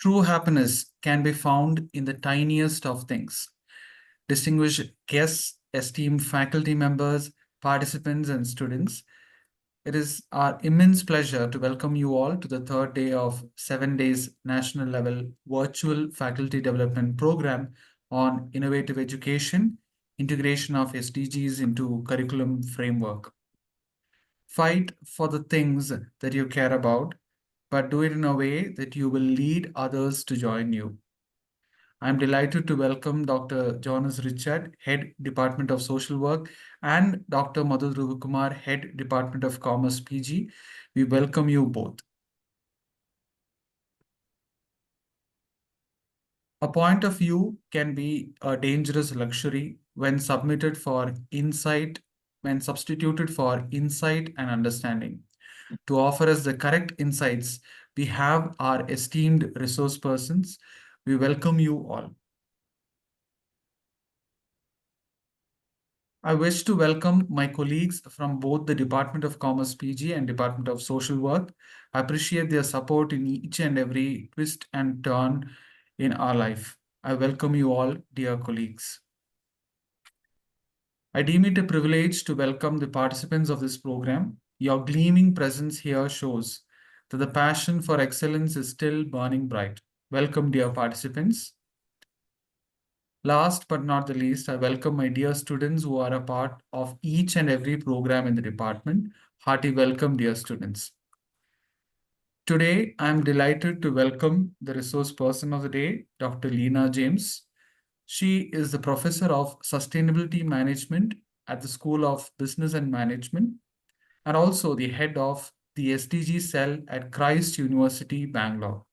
True happiness can be found in the tiniest of things. Distinguished guests, esteemed faculty members, participants, and students, it is our immense pleasure to welcome you all to the third day of 7 days national level virtual faculty development program on innovative education, integration of SDGs into curriculum framework. Fight for the things that you care about, but do it in a way that you will lead others to join you. I'm delighted to welcome Dr. Jonas Richard, Head Department of Social Work, and Dr. Madhu Dhruvakumar, Head Department of Commerce PG. We welcome you both. A point of view can be a dangerous luxury when submitted for insight, when substituted for insight and understanding. To offer us the correct insights, we have our esteemed resource persons. We welcome you all. I wish to welcome my colleagues from both the Department of Commerce PG and Department of Social Work. I appreciate their support in each and every twist and turn in our life. I welcome you all, dear colleagues. I deem it a privilege to welcome the participants of this program. Your gleaming presence here shows that the passion for excellence is still burning bright. Welcome, dear participants. Last but not the least, I welcome my dear students who are a part of each and every program in the department. Hearty welcome, dear students. Today, I am delighted to welcome the resource person of the day, Dr. Leena James. She is the professor of sustainability management at the School of Business and Management and also the head of the SDG cell at Christ University, Bangalore.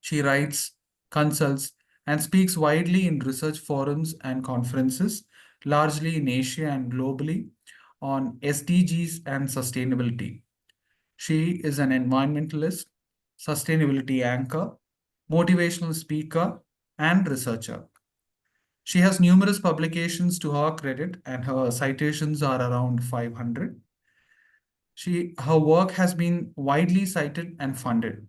She writes, consults, and speaks widely in research forums and conferences, largely in Asia and globally, on SDGs and sustainability. She is an environmentalist, sustainability anchor, motivational speaker, and researcher. She has numerous publications to her credit, and her citations are around 500. Her work has been widely cited and funded.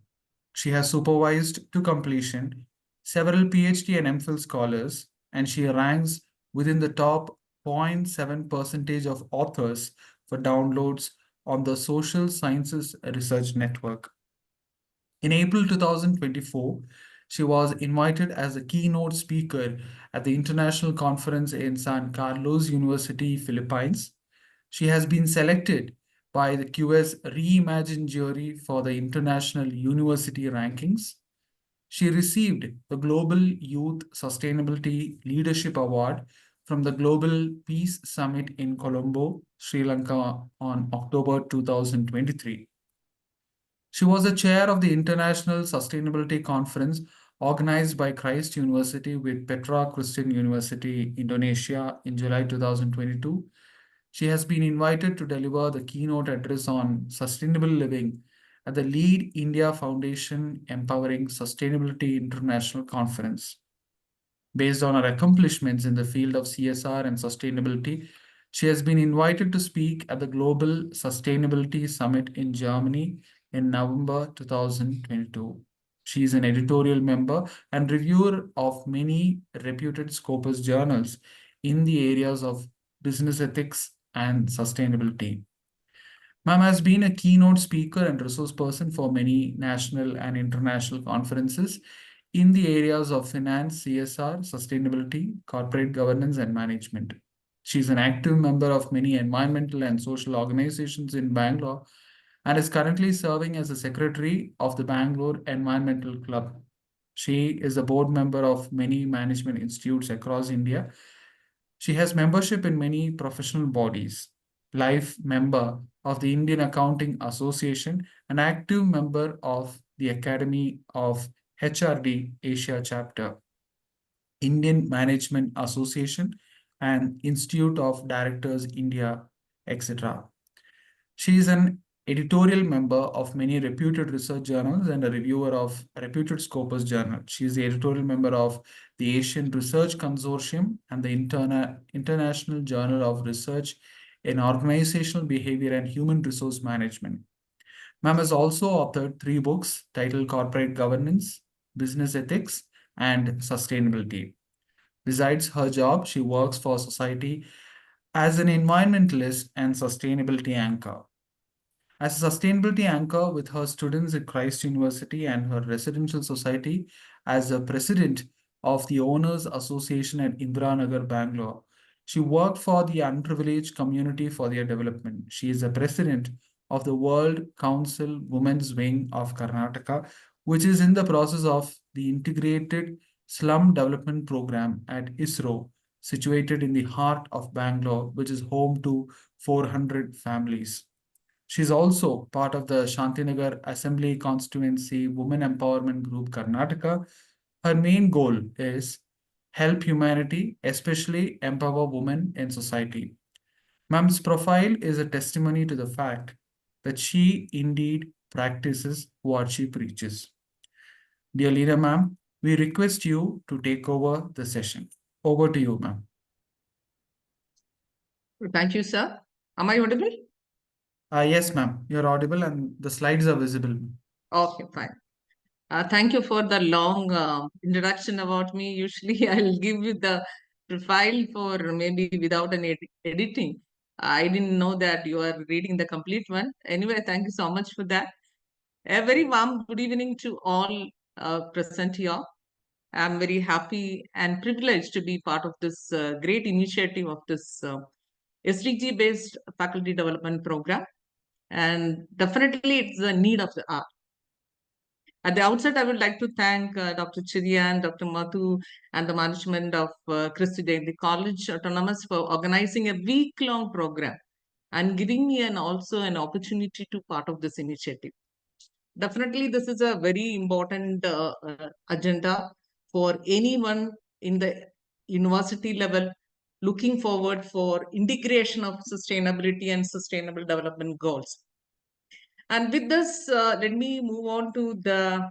She has supervised to completion several PhD and MPhil scholars, and she ranks within the top 0.7% of authors for downloads on the Social Sciences Research Network. In April 2024, she was invited as a keynote speaker at the international conference in San Carlos University, Philippines. She has been selected by the QS Reimagine jury for the International University Rankings. She received the Global Youth Sustainability Leadership Award from the Global Peace Summit in Colombo, Sri Lanka on October 2023. She was the chair of the International Sustainability Conference organized by Christ University with Petra Christian University, Indonesia in July 2022. She has been invited to deliver the keynote address on sustainable living at the Lead India Foundation Empowering Sustainability International Conference. Based on her accomplishments in the field of CSR and sustainability, she has been invited to speak at the Global Sustainability Summit in Germany in November 2022. She is an editorial member and reviewer of many reputed Scopus journals in the areas of business ethics and sustainability. Ma'am has been a keynote speaker and resource person for many national and international conferences in the areas of finance, CSR, sustainability, corporate governance, and management. She is an active member of many environmental and social organizations in Bangalore and is currently serving as the secretary of the Bangalore Environmental Club. She is a board member of many management institutes across India. She has membership in many professional bodies, life member of the Indian Accounting Association, an active member of the Academy of HRD Asia chapter, Indian Management Association, and Institute of Directors India, etc. She is an editorial member of many reputed research journals and a reviewer of a reputed Scopus journal. She is the editorial member of the Asian Research Consortium and the International Journal of Research in Organizational Behavior and Human Resource Management. Ma'am has also authored 3 books titled Corporate Governance, business ethics, and sustainability. Besides her job, she works for society as an environmentalist and sustainability anchor. As a sustainability anchor with her students at Christ University and her residential society as a president of the Owners Association at Indiranagar, Bangalore, she worked for the underprivileged community for their development. She is a president of the World Council Women's Wing of Karnataka, which is in the process of the integrated slum development program at ISRO, situated in the heart of Bangalore, which is home to 400 families. She's also part of the Shantinagar Assembly Constituency Women Empowerment Group Karnataka. Her main goal is help humanity, especially empower women in society. Ma'am's profile is a testimony to the fact that she indeed practices what she preaches. Dear Leader Ma'am, we request you to take over the session. Over to you, ma'am. Thank you, sir. Am I audible? Yes, ma'am. You're audible and the slides are visible. Okay, fine. Thank you for the long introduction about me. Usually, I'll give you the profile for maybe without an editing. I didn't know that you are reading the complete one. Anyway, thank you so much for that. A very warm good evening to all present here. I'm very happy and privileged to be part of this great initiative of this SDG based faculty development program. And definitely, it's the need of the hour. At the outset, I would like to thank Dr. Chirian, Dr. Mathu, and the management of Kristu Jayanti College Autonomous for organizing a week-long program and giving me also an opportunity to part of this initiative. Definitely, this is a very important agenda for anyone in the university level looking forward for integration of sustainability and sustainable development goals. And with this, let me move on to the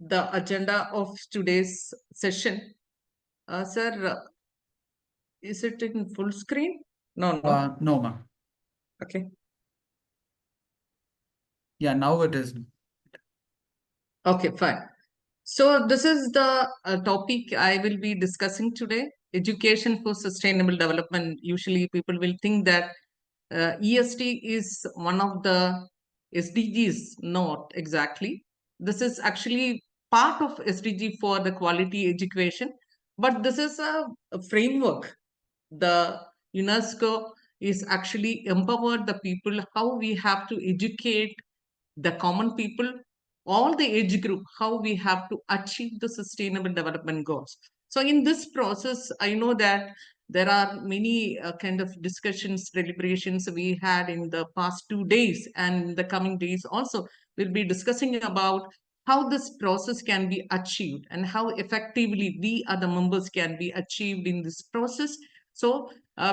the agenda of today's session. Sir, is it in full screen? No. No, ma'am. Okay. Yeah, now it is. Okay, fine. So this is the topic I will be discussing today, education for sustainable development. Usually people will think that EST is one of the SDGs. Not exactly. This is actually part of SDG for the quality education, but this is a framework. The UNESCO is actually empowered the people how we have to educate the common people, all the age group, how we have to achieve the sustainable development goals. So in this process, I know that there are many kind of discussions, deliberations we had in the past 2 days, and the coming days also we'll be discussing about how this process can be achieved and how effectively we other members can be achieved in this process. So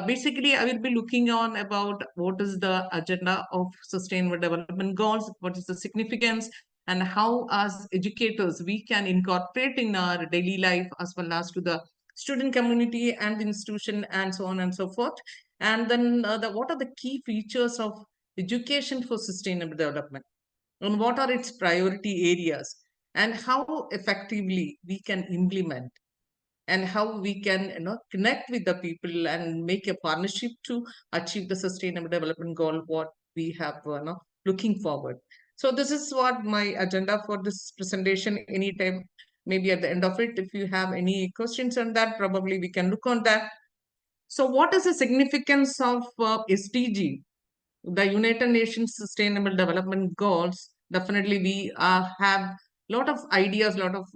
basically, I will be looking on about what is the agenda of sustainable development goals, what is the significance, and how as educators we can incorporate in our daily life as well as to the student community and institution and so on and so forth. And then what are the key features of education for sustainable development, and what are its priority areas, and how effectively we can implement, and how we can connect with the people and make a partnership to achieve the sustainable development goal what we have looking forward. So this is what my agenda for this presentation. Anytime, maybe at the end of it, if you have any questions on that, probably we can look on that. So what is the significance of SDG, the United Nations Sustainable Development Goals? Definitely, we have lot of ideas, lot of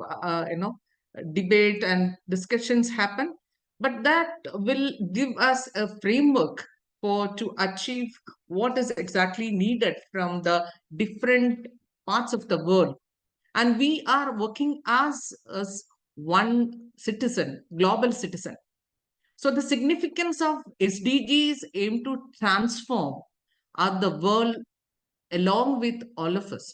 debate and discussions happen, but that will give us a framework for to achieve what is exactly needed from the different parts of the world. And we are working as one citizen, global citizen. So the significance of SDGs aim to transform the world along with all of us.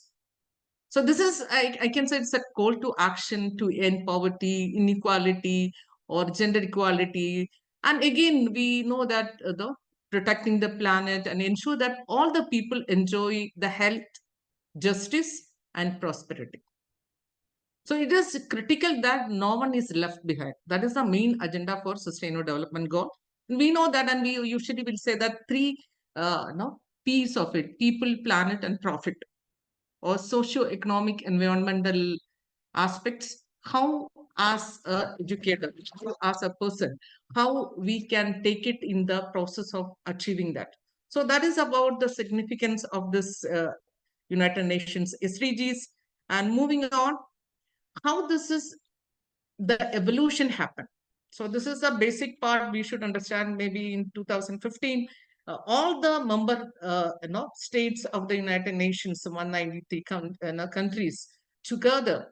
So this is, I can say it's a call to action to end poverty, inequality, or gender equality. And again, we know that the protecting the planet and ensure that all the people enjoy the health, justice, and prosperity. So it is critical that no one is left behind. That is the main agenda for Sustainable Development Goal. And we know that, and we usually will say that three no, P's of it: people, planet, and profit, or socio-economic, environmental aspects. How, as a educator, how as a person, how we can take it in the process of achieving that. So that is about the significance of this United Nations SDGs. And moving on, how this is the evolution happened. So this is the basic part we should understand. Maybe in 2015, all the member states of the United Nations, 193 countries together,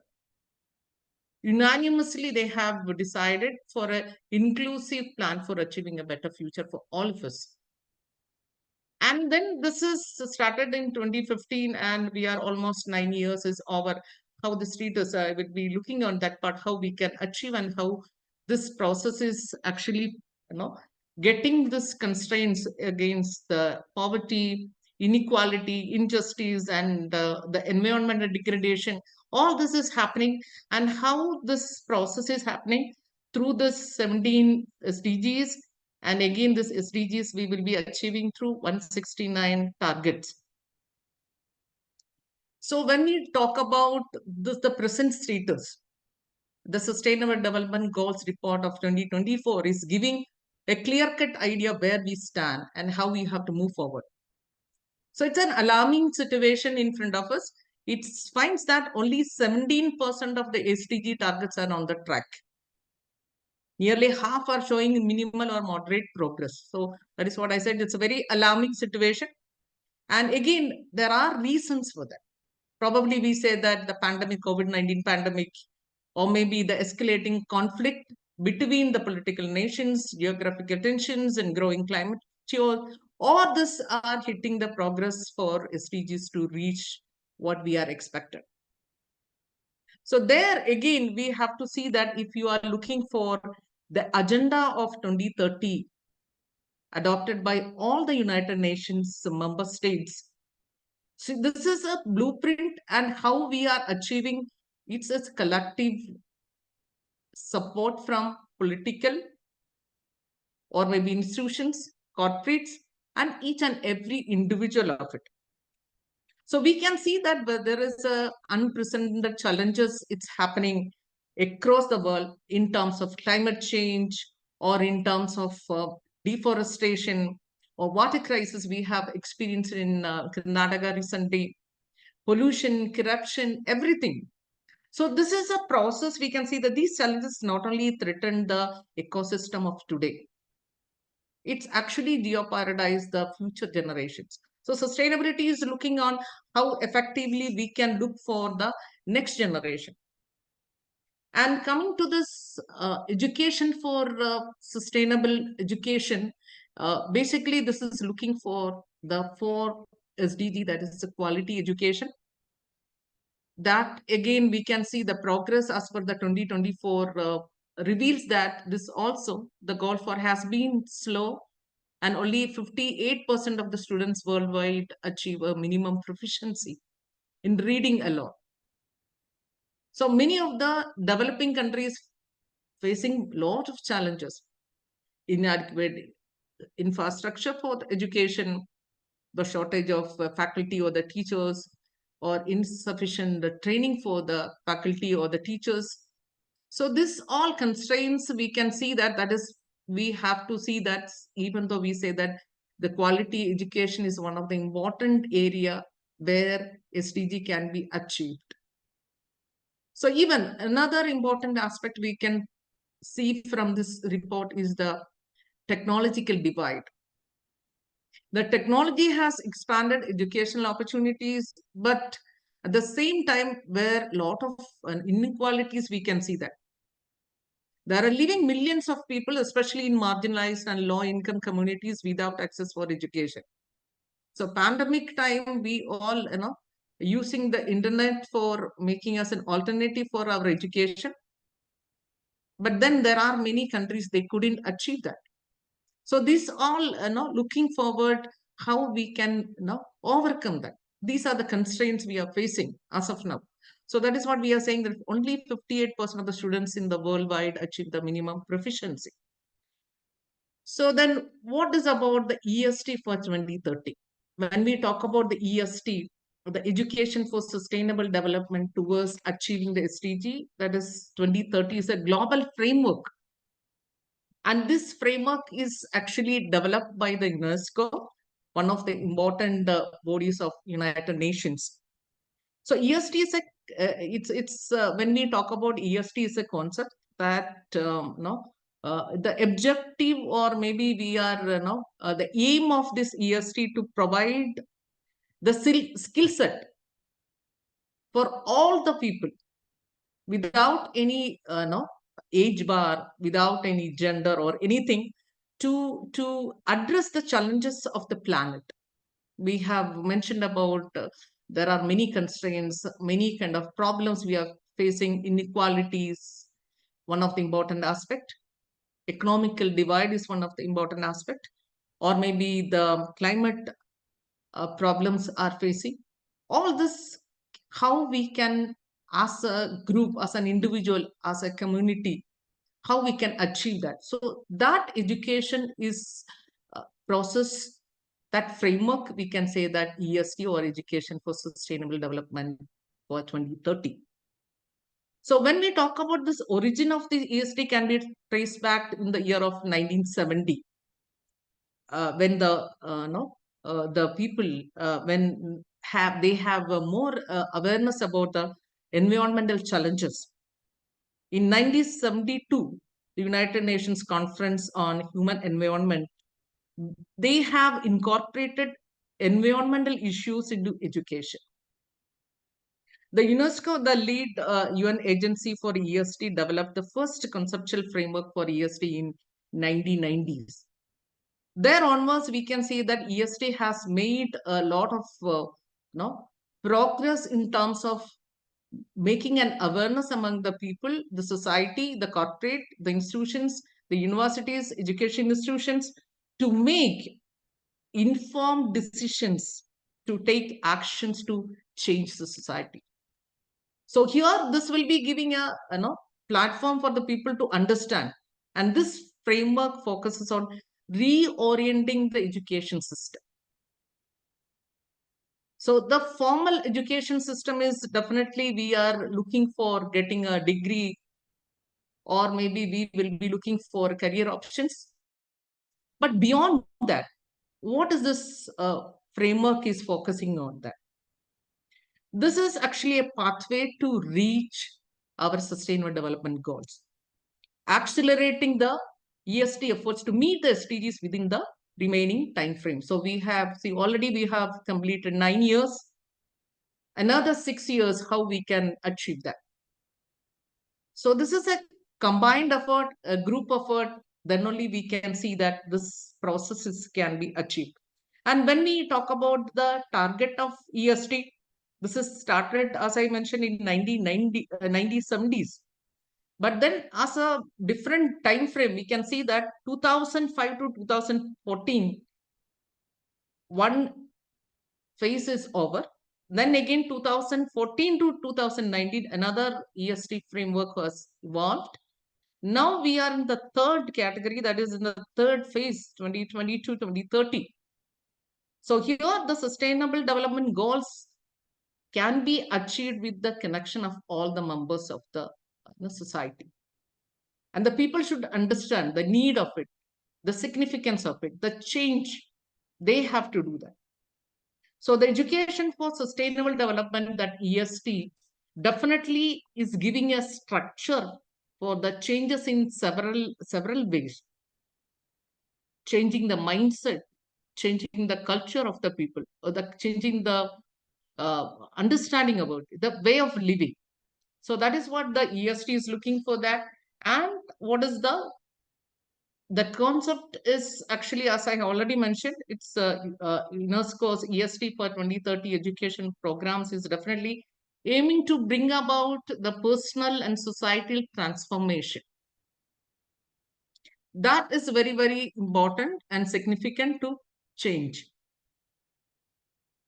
unanimously they have decided for an inclusive plan for achieving a better future for all of us. And then this is started in 2015, and we are almost 9 years is over. How the status, I will be looking on that part, how we can achieve and how this process is actually, getting this constraints against the poverty, inequality, injustice, and the environmental degradation. All this is happening, and how this process is happening through the 17 SDGs. And again, this SDGs we will be achieving through 169 targets. So when we talk about this, the present status, the Sustainable Development Goals report of 2024 is giving a clear-cut idea where we stand and how we have to move forward. So it's an alarming situation in front of us. It finds that only 17% of the SDG targets are on the track. Nearly half are showing minimal or moderate progress. So that is what I said. It's a very alarming situation. And again, there are reasons for that. Probably we say that the pandemic, COVID-19 pandemic, or maybe the escalating conflict between the political nations, geographical tensions, and growing climate change, all this are hitting the progress for SDGs to reach what we are expected. So there again, we have to see that if you are looking for the agenda of 2030 adopted by all the United Nations member states. So this is a blueprint, and how we are achieving it's a collective support from political or maybe institutions, corporates, and each and every individual of it. So we can see that there is a unprecedented challenges it's happening across the world in terms of climate change, or in terms of deforestation or water crisis we have experienced in Karnataka recently, pollution, corruption, everything. So this is a process. We can see that these challenges not only threaten the ecosystem of today, it's actually jeopardize the future generations. So sustainability is looking on how effectively we can look for the next generation. And coming to this education for sustainable education, basically this is looking for the 4 SDG, that is the quality education. That again, we can see the progress as per the 2024 reveals that this also, the goal for has been slow, and only 58% of the students worldwide achieve a minimum proficiency in reading alone. So many of the developing countries facing a lot of challenges: inadequate infrastructure for the education, the shortage of faculty or the teachers, or insufficient training for the faculty or the teachers. So this all constraints, we can see that we have to see that even though we say that the quality education is one of the important area where SDG can be achieved. So even another important aspect we can see from this report is the technological divide. The technology has expanded educational opportunities, but at the same time, where a lot of inequalities, we can see that. There are living millions of people, especially in marginalized and low-income communities, without access for education. So pandemic time, we all, using the internet for making us an alternative for our education. But then there are many countries, they couldn't achieve that. So this all, looking forward, how we can overcome that. These are the constraints we are facing as of now. So that is what we are saying, that only 58% of the students in the worldwide achieve the minimum proficiency. So then what is about the EST for 2030? When we talk about the EST, the Education for Sustainable Development towards achieving the SDG, that is 2030, is a global framework. And this framework is actually developed by the UNESCO, one of the important bodies of United Nations. So EST is a, when we talk about EST is a concept that, the objective, or maybe we are, the aim of this EST to provide the skill set for all the people without any, age bar, without any gender or anything, to address the challenges of the planet. We have mentioned about there are many constraints, many kind of problems we are facing. Inequalities, one of the important aspect. Economical divide is one of the important aspect, or maybe the climate problems are facing. All this, how we can, as a group, as an individual, as a community, how we can achieve that. So that education is a process, that framework, we can say that ESD, or Education for Sustainable Development for 2030. So when we talk about this, origin of the ESD can be traced back in the year of 1970, when the people, when they have more awareness about the environmental challenges. In 1972, the United Nations Conference on Human Environment, they have incorporated environmental issues into education. The UNESCO, the lead UN agency for ESD, developed the first conceptual framework for ESD in 1990s. There onwards, we can see that ESD has made a lot of progress in terms of making an awareness among the people, the society, the corporate, the institutions, the universities, education institutions, to make informed decisions, to take actions to change the society. So here, this will be giving a platform for the people to understand. And this framework focuses on reorienting the education system. So the formal education system is definitely, we are looking for getting a degree, or maybe we will be looking for career options. But beyond that, what is this framework is focusing on that? This is actually a pathway to reach our sustainable development goals, accelerating the ESD efforts to meet the SDGs within the remaining time frame. So we have, see, already we have completed 9 years, another 6 years, how we can achieve that. So this is a combined effort, a group effort, then only we can see that this processes can be achieved. And when we talk about the target of ESD, this is started, as I mentioned, in 1970s. But then as a different time frame, we can see that 2005 to 2014, one phase is over. Then again, 2014 to 2019, another ESD framework was evolved. Now we are in the third category, that is in the third phase, 2022, 2030. So here the sustainable development goals can be achieved with the connection of all the members of the society. And the people should understand the need of it, the significance of it, the change. They have to do that. So the Education for Sustainable Development, that EST, definitely is giving a structure for the changes in several ways. Changing the mindset, changing the culture of the people, or changing the understanding about it, the way of living. So that is what the EST is looking for that. And what is the concept is actually, as I already mentioned, it's UNESCO's EST for 2030 education programs is definitely aiming to bring about the personal and societal transformation. That is very, very important and significant to change.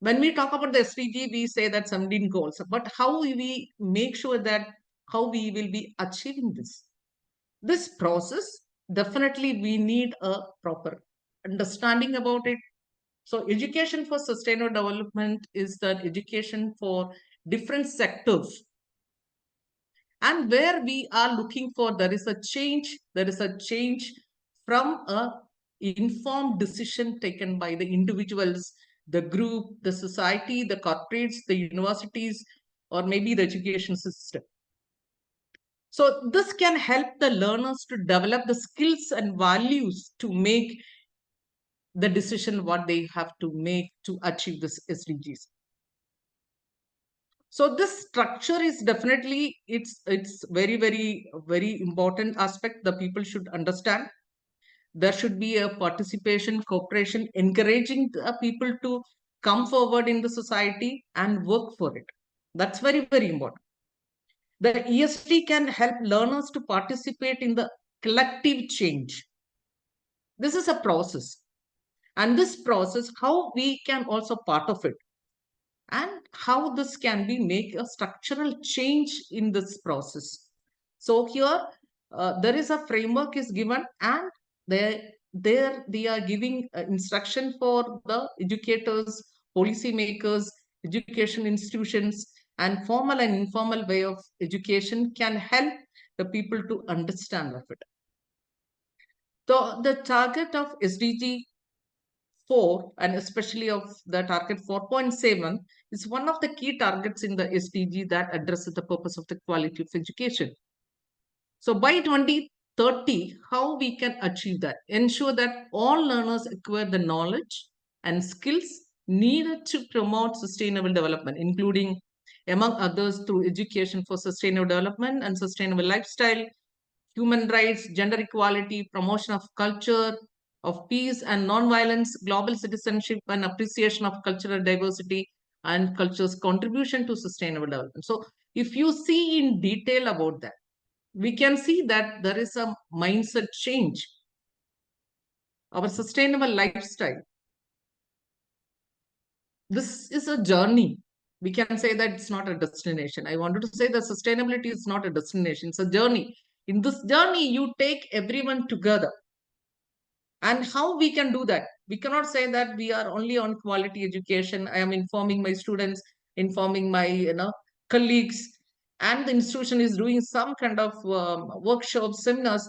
When we talk about the SDG, we say that 17 goals, but how we make sure that how we will be achieving this process, definitely we need a proper understanding about it. So education for sustainable development is the education for different sectors, and where we are looking for there is a change from a informed decision taken by the individuals, the group, the society, the corporates, the universities, or maybe the education system. So this can help the learners to develop the skills and values to make the decision what they have to make to achieve this SDGs. So this structure is definitely, it's very important aspect the people should understand. There should be a participation, cooperation, encouraging the people to come forward in the society and work for it. That's very important. The ESD can help learners to participate in the collective change. This is a process, and this process, how we can also part of it, and how this can be make a structural change in this process. So here there is a framework is given, and they are giving instruction for the educators, policy makers, education institutions, and formal and informal way of education can help the people to understand of it. The target of SDG 4, and especially of the target 4.7, is one of the key targets in the SDG that addresses the purpose of the quality of education. So by 2030, how we can achieve that? Ensure that all learners acquire the knowledge and skills needed to promote sustainable development, including, among others, through education for sustainable development and sustainable lifestyle, human rights, gender equality, promotion of culture, of peace and non-violence, global citizenship, and appreciation of cultural diversity and culture's contribution to sustainable development. So if you see in detail about that, we can see that there is a mindset change. Our sustainable lifestyle, this is a journey. We can say that it's not a destination. I wanted to say that sustainability is not a destination, it's a journey. In this journey, you take everyone together. And how we can do that? We cannot say that we are only on quality education. I am informing my students, informing my colleagues, and the institution is doing some kind of workshops, seminars,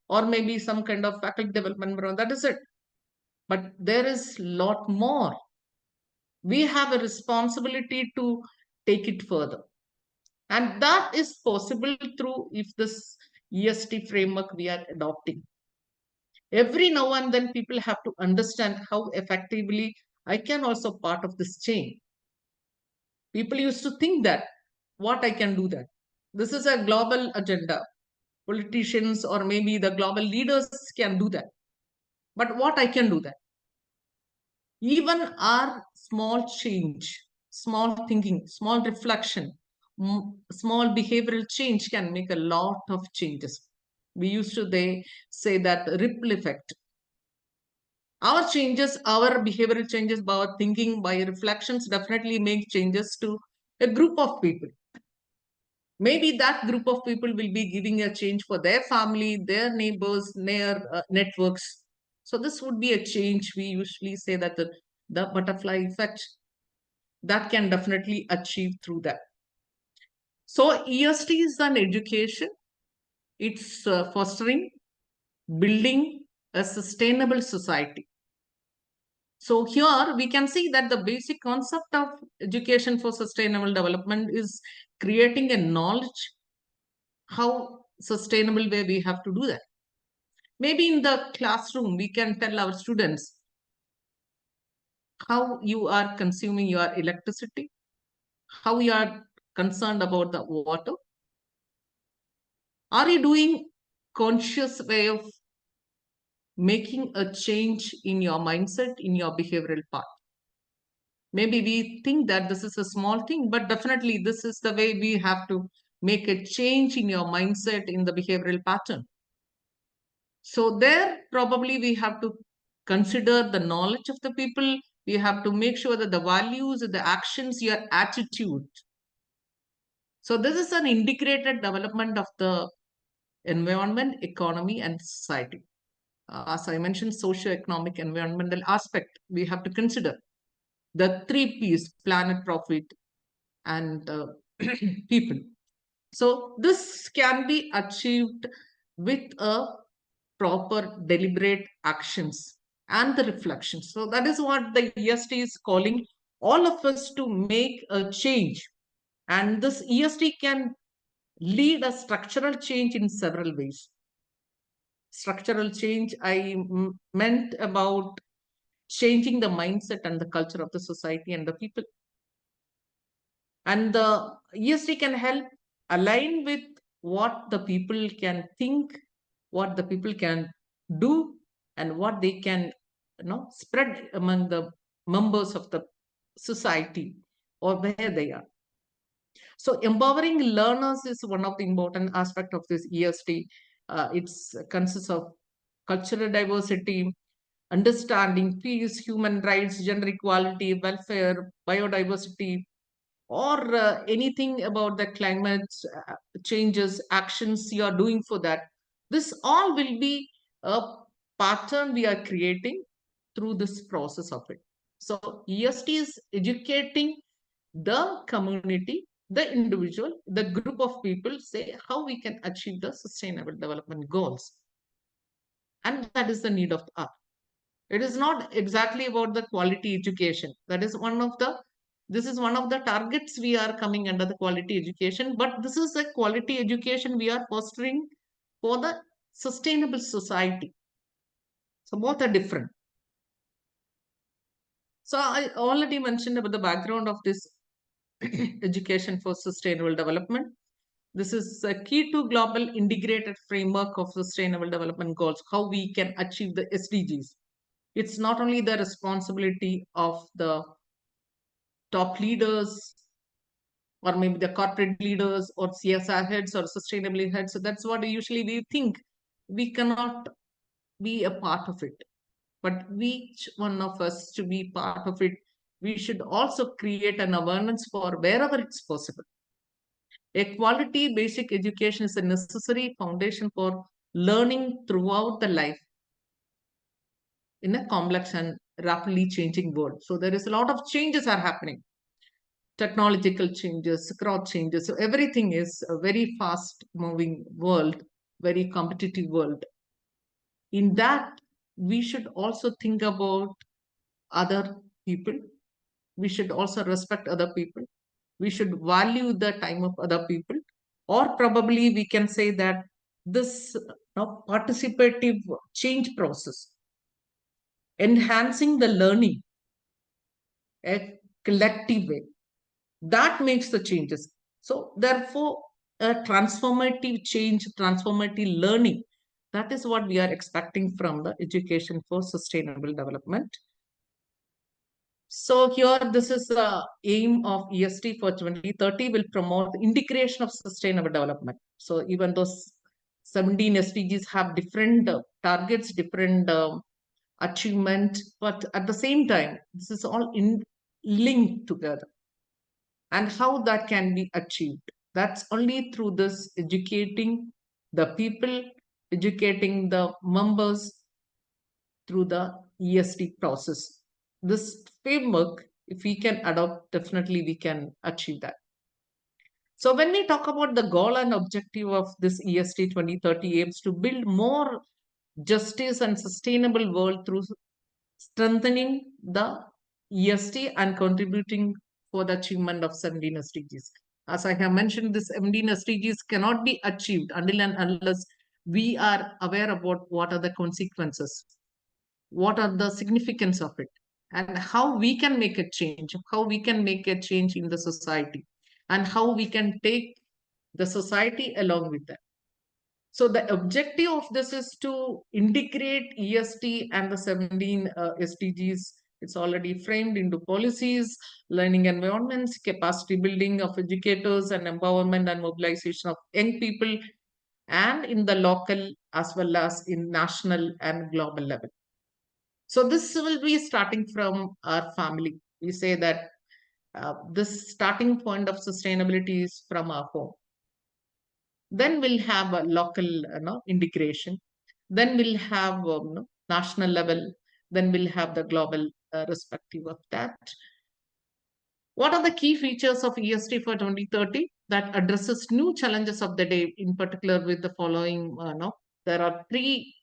or maybe some kind of faculty development program. That is it. But there is a lot more. We have a responsibility to take it further. And that is possible through if this EST framework we are adopting. Every now and then people have to understand how effectively I can also part of this chain. People used to think that what I can do that. This is a global agenda. Politicians or maybe the global leaders can do that. But what I can do that? Even our small change, small thinking, small reflection, small behavioral change can make a lot of changes. We used to say that ripple effect. Our changes, our behavioral changes, by our thinking, by reflections, definitely make changes to a group of people. Maybe that group of people will be giving a change for their family, their neighbors, their networks. So this would be a change. We usually say that the butterfly effect that can definitely achieve through that. So EST is an education. It's fostering, building a sustainable society. So here we can see that the basic concept of education for sustainable development is creating a knowledge how sustainable way we have to do that. Maybe in the classroom, we can tell our students how you are consuming your electricity, how you are concerned about the water. Are you doing conscious way of making a change in your mindset, in your behavioral part? Maybe we think that this is a small thing, but definitely this is the way we have to make a change in your mindset, in the behavioral pattern. So there probably we have to consider the knowledge of the people, We have to make sure that the values, the actions, your attitude. So this is an integrated development of the environment, economy, and society. As I mentioned, socio-economic, environmental aspect, we have to consider the three P's: planet, profit, and people. So this can be achieved with a proper deliberate actions and the reflection. So that is what the EST is calling all of us to make a change. And this EST can lead a structural change in several ways. Structural change, meant about changing the mindset and the culture of the society and the people. And the EST can help align with what the people can think, what the people can do, and what they can spread among the members of the society or where they are. So empowering learners is one of the important aspect of this EST. It consists of cultural diversity, understanding peace, human rights, gender equality, welfare, biodiversity, or anything about the climate changes, actions you are doing for that. This all will be a pattern we are creating through this process of it. So EST is educating the community, the individual, the group of people, say how we can achieve the sustainable development goals. And that is the need of the hour. It is not exactly about the quality education. That is one of the this is one of the targets we are coming under the quality education, but this is a quality education we are fostering for the sustainable society. So both are different. So I already mentioned about the background of this education for sustainable development. This is a key to global integrated framework of sustainable development goals, how we can achieve the SDGs. It's not only the responsibility of the top leaders or maybe the corporate leaders or CSR heads or sustainability heads. So that's what usually we think. We cannot be a part of it. But each one of us to be part of it, we should also create an awareness for wherever it's possible. A quality basic education is a necessary foundation for learning throughout the life in a complex and rapidly changing world. So there is a lot of changes are happening. Technological changes, growth changes. So everything is a very fast moving world, very competitive world. In that, we should also think about other people. We should also respect other people. We should value the time of other people. Or probably we can say that this participative change process, enhancing the learning, a collective way, that makes the changes. So therefore, a transformative change, transformative learning, that is what we are expecting from the education for sustainable development. So here, this is the aim of EST for 2030 will promote the integration of sustainable development. So even those 17 SDGs have different targets, different achievement, but at the same time, this is all linked together. And how that can be achieved, that's only through this educating the people, educating the members through the EST process. This framework, if we can adopt, definitely we can achieve that. So when we talk about the goal and objective of this EST 2030 aims to build more justice and sustainable world through strengthening the EST and contributing for the achievement of 17 SDGs. As I have mentioned, this 17 SDGs cannot be achieved until and unless we are aware about what are the consequences, what are the significance of it, and how we can make a change, how we can make a change in the society, and how we can take the society along with that. So the objective of this is to integrate EST and the 17 SDGs. It's already framed into policies, learning environments, capacity building of educators, and empowerment and mobilization of young people, and in the local as well as in national and global level. So this will be starting from our family. We say that this starting point of sustainability is from our home. Then we'll have a local integration. Then we'll have national level. Then we'll have the global respective of that. What are the key features of EST for 2030 that addresses new challenges of the day, in particular with the following? There are three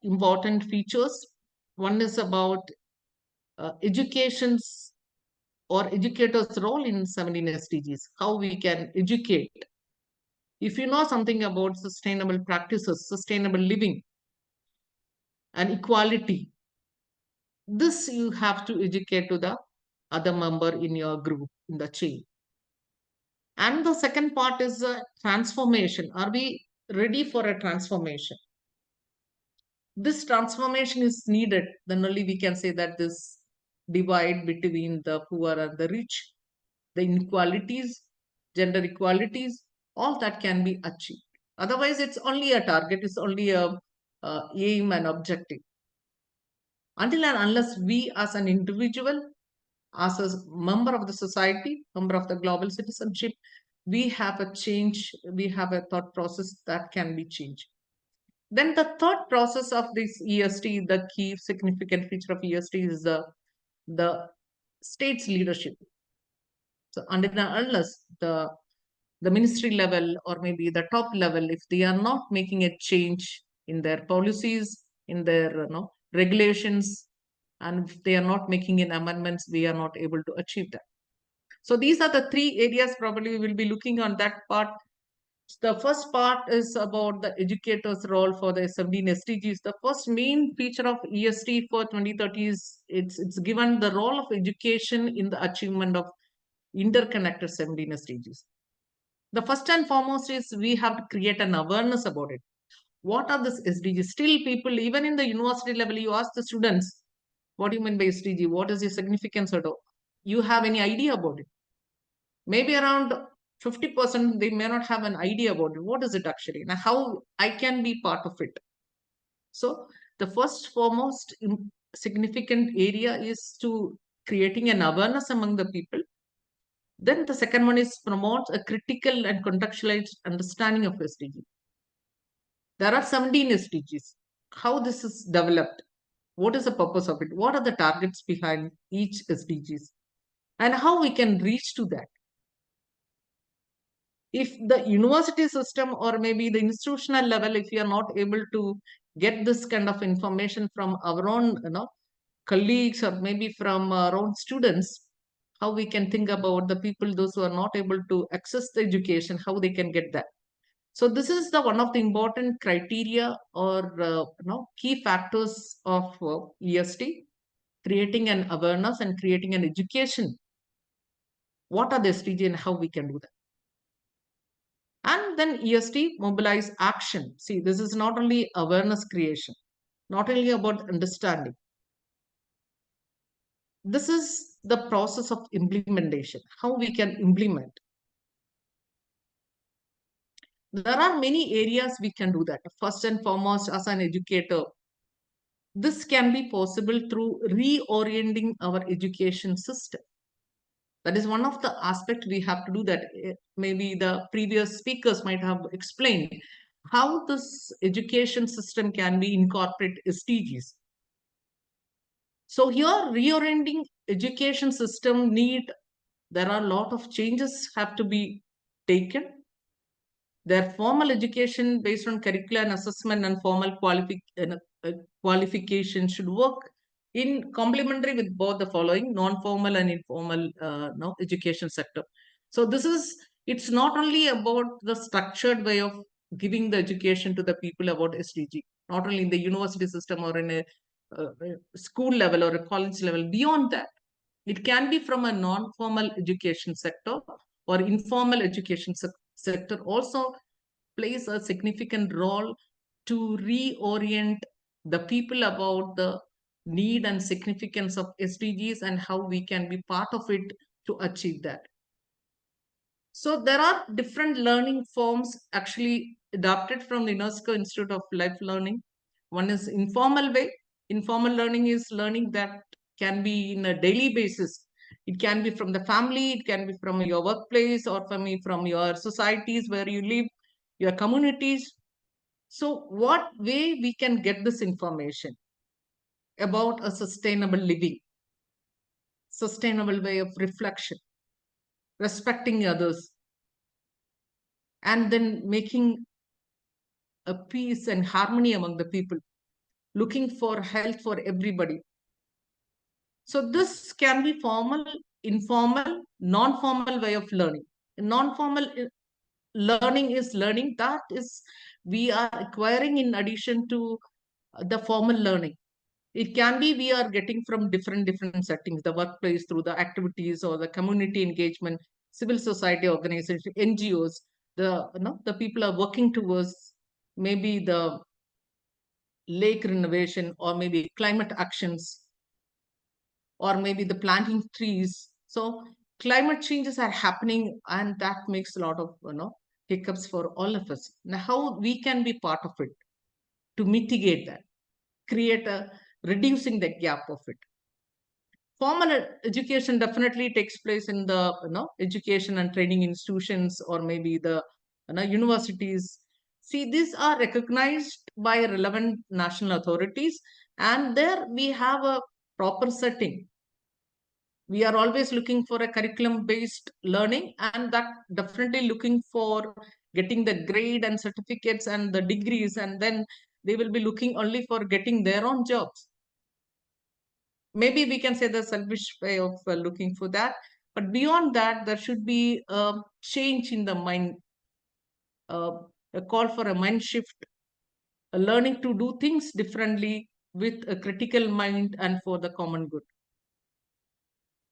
important features. One is about education's or educators' role in 17 SDGs, how we can educate. If you know something about sustainable practices, sustainable living, and equality, this you have to educate to the other member in your group, in the chain. And the second part is transformation. Are we ready for a transformation? This transformation is needed, then only we can say that this divide between the poor and the rich, the inequalities, gender equalities, all that can be achieved. Otherwise, it's only a target, it's only a aim and objective. Until and unless we as an individual, as a member of the society, member of the global citizenship, we have a change, we have a thought process that can be changed. Then the third process of this EST, the key significant feature of EST is the state's leadership. So until and unless the ministry level or maybe the top level, if they are not making a change in their policies, in their regulations, and if they are not making in amendments, we are not able to achieve that. So these are the three areas probably we will be looking on that part. The first part is about the educator's role for the 17 SDGs. The first main feature of EST for 2030 is it's given the role of education in the achievement of interconnected 17 SDGs. The first and foremost is we have to create an awareness about it. What are these SDGs? Still people, even in the university level, you ask the students, what do you mean by SDG? What is the significance of it? You have any idea about it? Maybe around 50% they may not have an idea about it. What is it actually? And how I can be part of it. So the first foremost significant area is to creating an awareness among the people. Then the second one is promote a critical and contextualized understanding of SDG. There are 17 SDGs. How this is developed? What is the purpose of it? What are the targets behind each SDGs? And how we can reach to that? If the university system or maybe the institutional level, if we are not able to get this kind of information from our own colleagues or maybe from our own students, how we can think about the people, those who are not able to access the education, how they can get that. So this is the one of the important criteria or key factors of EST, creating an awareness and creating an education. What are the SDG and how we can do that? And then EST mobilize action. See, this is not only awareness creation, not only about understanding. This is the process of implementation, how we can implement. There are many areas we can do that. First and foremost, as an educator, this can be possible through reorienting our education system. That is one of the aspects we have to do that. Maybe the previous speakers might have explained how this education system can be incorporate SDGs. So here reorienting education system there are a lot of changes have to be taken. Their formal education based on curricular and assessment and formal qualification should work in complementary with both the following non-formal and informal education sector. So it's not only about the structured way of giving the education to the people about SDG, not only in the university system or in a school level or a college level. Beyond that, it can be from a non-formal education sector or informal education sector also plays a significant role to reorient the people about the need and significance of SDGs and how we can be part of it to achieve that. So there are different learning forms actually adopted from the UNESCO Institute of Life Learning. One is informal way. Informal learning is learning that can be in a daily basis. It can be from the family, it can be from your workplace, or from your societies where you live, your communities. So what way we can get this information about a sustainable living, sustainable way of reflection, respecting others, and then making a peace and harmony among the people, looking for health for everybody. So this can be formal, informal, non-formal way of learning. Non-formal learning is learning that is we are acquiring in addition to the formal learning. It can be we are getting from different settings, the workplace, through the activities or the community engagement, civil society organizations, NGOs. The people are working towards maybe the lake renovation, or maybe climate actions, or maybe the planting trees. So climate changes are happening, and that makes a lot of hiccups for all of us. Now, how we can be part of it to mitigate that, create a reducing the gap of it. Formal education definitely takes place in the education and training institutions, or maybe the universities. See, these are recognized by relevant national authorities, and there we have a proper setting. We are always looking for a curriculum based learning, and that definitely looking for getting the grade and certificates and the degrees, and then they will be looking only for getting their own jobs. Maybe we can say the selfish way of looking for that, but beyond that there should be a change in the mind, a call for a mind shift, a learning to do things differently with a critical mind and for the common good.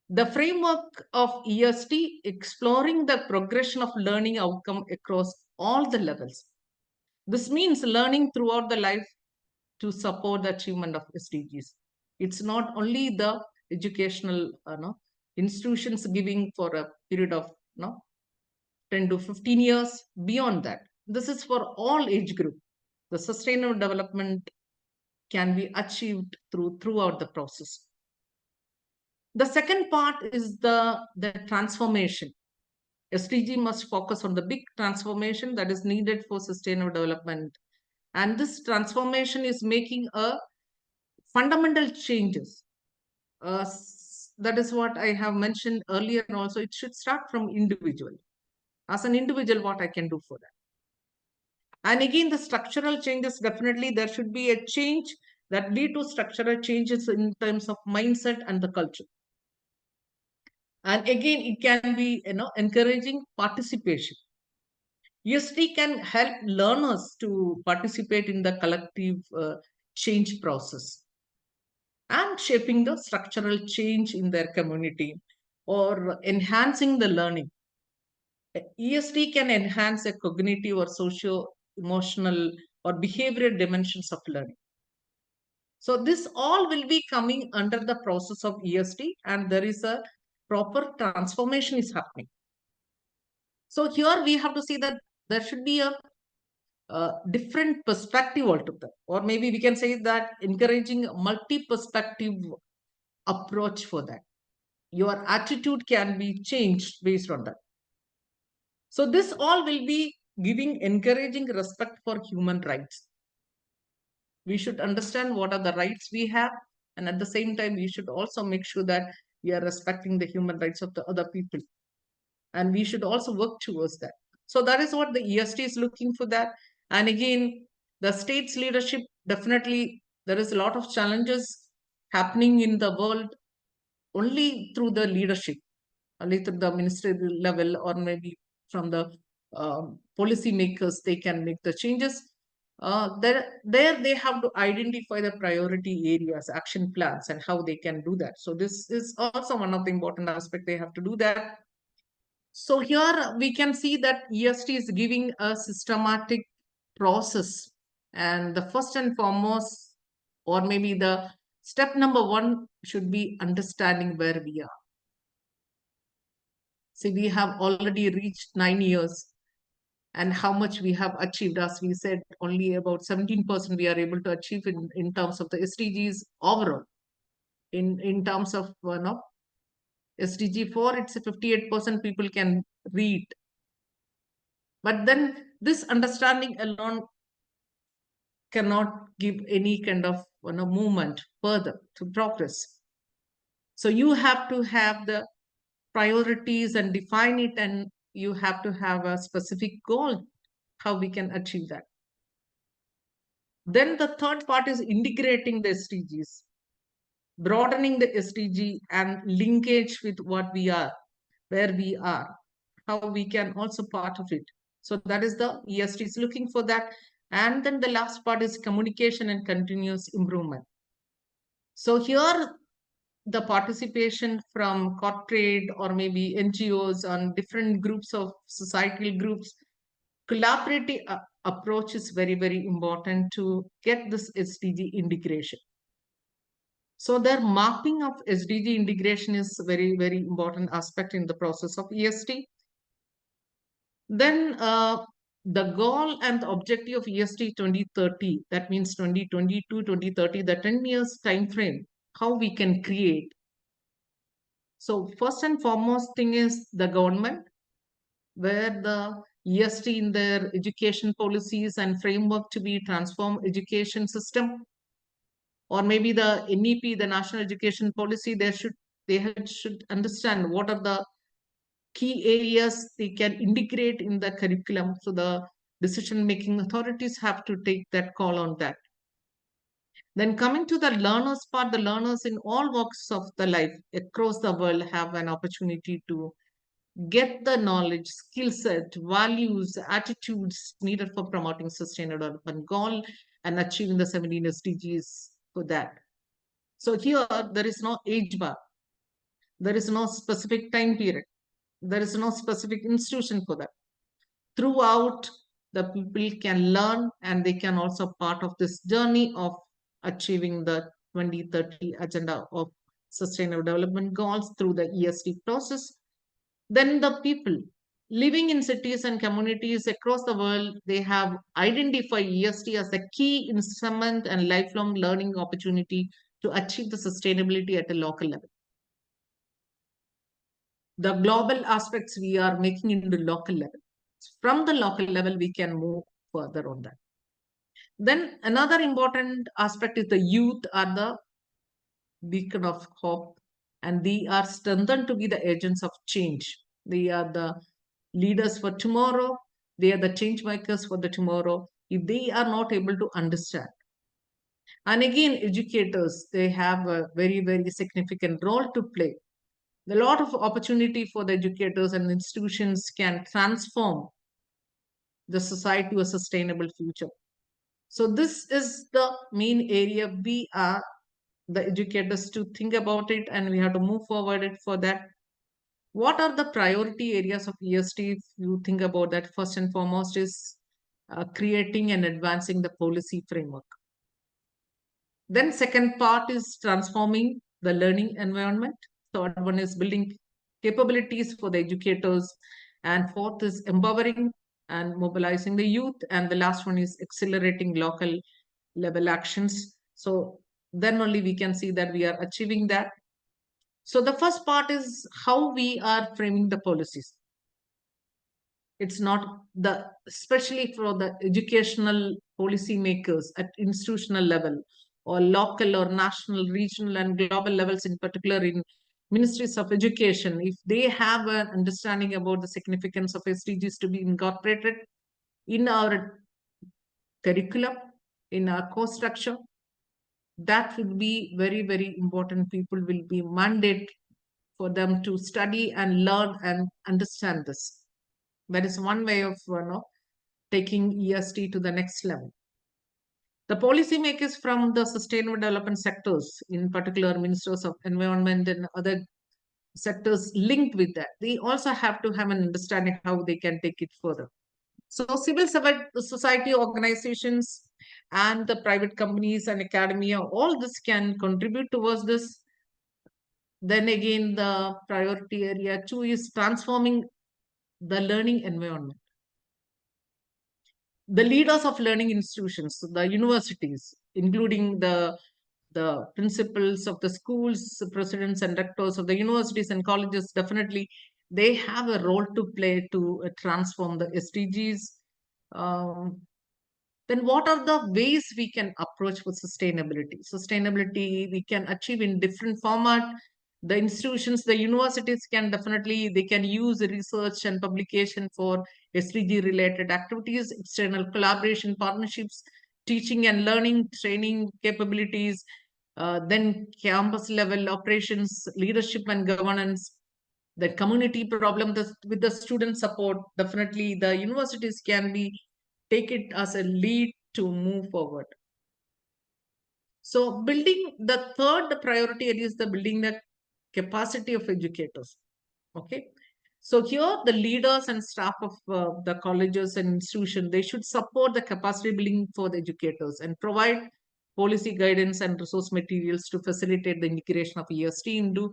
The framework of EST exploring the progression of learning outcome across all the levels. This means learning throughout the life to support the achievement of SDGs. It's not only the educational institutions giving for a period of 10 to 15 years. Beyond that, this is for all age group. The sustainable development can be achieved throughout the process. The second part is the transformation. SDG must focus on the big transformation that is needed for sustainable development. And this transformation is making a fundamental changes. That is what I have mentioned earlier. And also, it should start from individual. As an individual, what I can do for that. And again, the structural changes, definitely there should be a change that lead to structural changes in terms of mindset and the culture. And again, it can be encouraging participation. EST can help learners to participate in the collective change process and shaping the structural change in their community or enhancing the learning. EST can enhance a cognitive or socio-emotional or behavioral dimensions of learning. So this all will be coming under the process of EST, and there is a proper transformation is happening. So here we have to see that there should be a different perspective altogether, or maybe we can say that encouraging a multi-perspective approach for that. Your attitude can be changed based on that. So this all will be giving encouraging respect for human rights. We should understand what are the rights we have, and at the same time we should also make sure that we are respecting the human rights of the other people, and we should also work towards that. So that is what the EST is looking for that. And again, the state's leadership, definitely there is a lot of challenges happening in the world only through the leadership, only through the ministerial level, or maybe from the policy makers, they can make the changes. There they have to identify the priority areas, action plans, and how they can do that. So this is also one of the important aspects they have to do that. So here we can see that EST is giving a systematic process. And the first and foremost, or maybe the step number one, should be understanding where we are. See, we have already reached 9 years. and how much we have achieved. As we said, only about 17% we are able to achieve in terms of the SDGs overall. In terms of SDG 4, it's a 58% people can read. But then this understanding alone cannot give any kind of movement further to progress. So you have to have the priorities and define it, and you have to have a specific goal how we can achieve that. Then the third part is integrating the SDGs, broadening the SDG and linkage with what we are, where we are, how we can also part of it. So that is the EST is looking for that. And then the last part is communication and continuous improvement. So here the participation from corporate or maybe NGOs on different groups of societal groups, collaborative approach is very, very important to get this SDG integration. So their mapping of SDG integration is very, very important aspect in the process of EST. Then the goal and the objective of EST 2030, that means 2022, 2030, the 10 years time frame, how we can create. So first and foremost thing is the government, where the EST in their education policies and framework to be transform education system, or maybe the NEP, the National Education Policy, they should understand what are the key areas they can integrate in the curriculum. So the decision-making authorities have to take that call on that. Then coming to the learners part, the learners in all walks of the life across the world have an opportunity to get the knowledge, skill set, values, attitudes needed for promoting sustainable development goal and achieving the 17 SDGs for that. So here there is no age bar. There is no specific time period. There is no specific institution for that. Throughout, the people can learn and they can also part of this journey of achieving the 2030 agenda of sustainable development goals through the ESD process. Then the people living in cities and communities across the world, they have identified ESD as a key instrument and lifelong learning opportunity to achieve the sustainability at a local level. The global aspects we are making into local level. From the local level, we can move further on that. Then another important aspect is the youth are the beacon of hope, and they are strengthened to be the agents of change. They are the leaders for tomorrow. They are the change makers for the tomorrow if they are not able to understand. And again, educators, they have a very, very significant role to play. A lot of opportunity for the educators and institutions can transform the society to a sustainable future. So this is the main area we are the educators to think about it, and we have to move forward it for that. What are the priority areas of EST? If you think about that, first and foremost is creating and advancing the policy framework. Then second part is transforming the learning environment. Third one is building capabilities for the educators. And fourth is empowering and mobilizing the youth. And the last one is accelerating local level actions. So then only we can see that we are achieving that. So the first part is how we are framing the policies. It's not the, especially for the educational policy makers at institutional level or local or national, regional and global levels, in particular in ministries of education, if they have an understanding about the significance of SDGs to be incorporated in our curriculum, in our course structure, that would be very, very important. People will be mandated for them to study and learn and understand this. That is one way of taking EST to the next level. The policymakers from the sustainable development sectors, in particular ministers of environment and other sectors linked with that, they also have to have an understanding how they can take it further. So civil society organizations and the private companies and academia, all this can contribute towards this. Then again, the priority area 2 is transforming the learning environment. the leaders of learning institutions, the universities, including the principals of the schools, the presidents and rectors of the universities and colleges, definitely they have a role to play to transform the SDGs. Um, then what are the ways we can approach for sustainability? Sustainability we can achieve in different format. The institutions, the universities can definitely, they can use research and publication for SDG related activities, external collaboration partnerships, teaching and learning, training capabilities, then campus level operations, leadership and governance, the community problem with the student support. Definitely the universities can be take it as a lead to move forward. So building the third priority is the building the capacity of educators. Okay. So here the leaders and staff of the colleges and institutions, they should support the capacity building for the educators and provide policy guidance and resource materials to facilitate the integration of EST into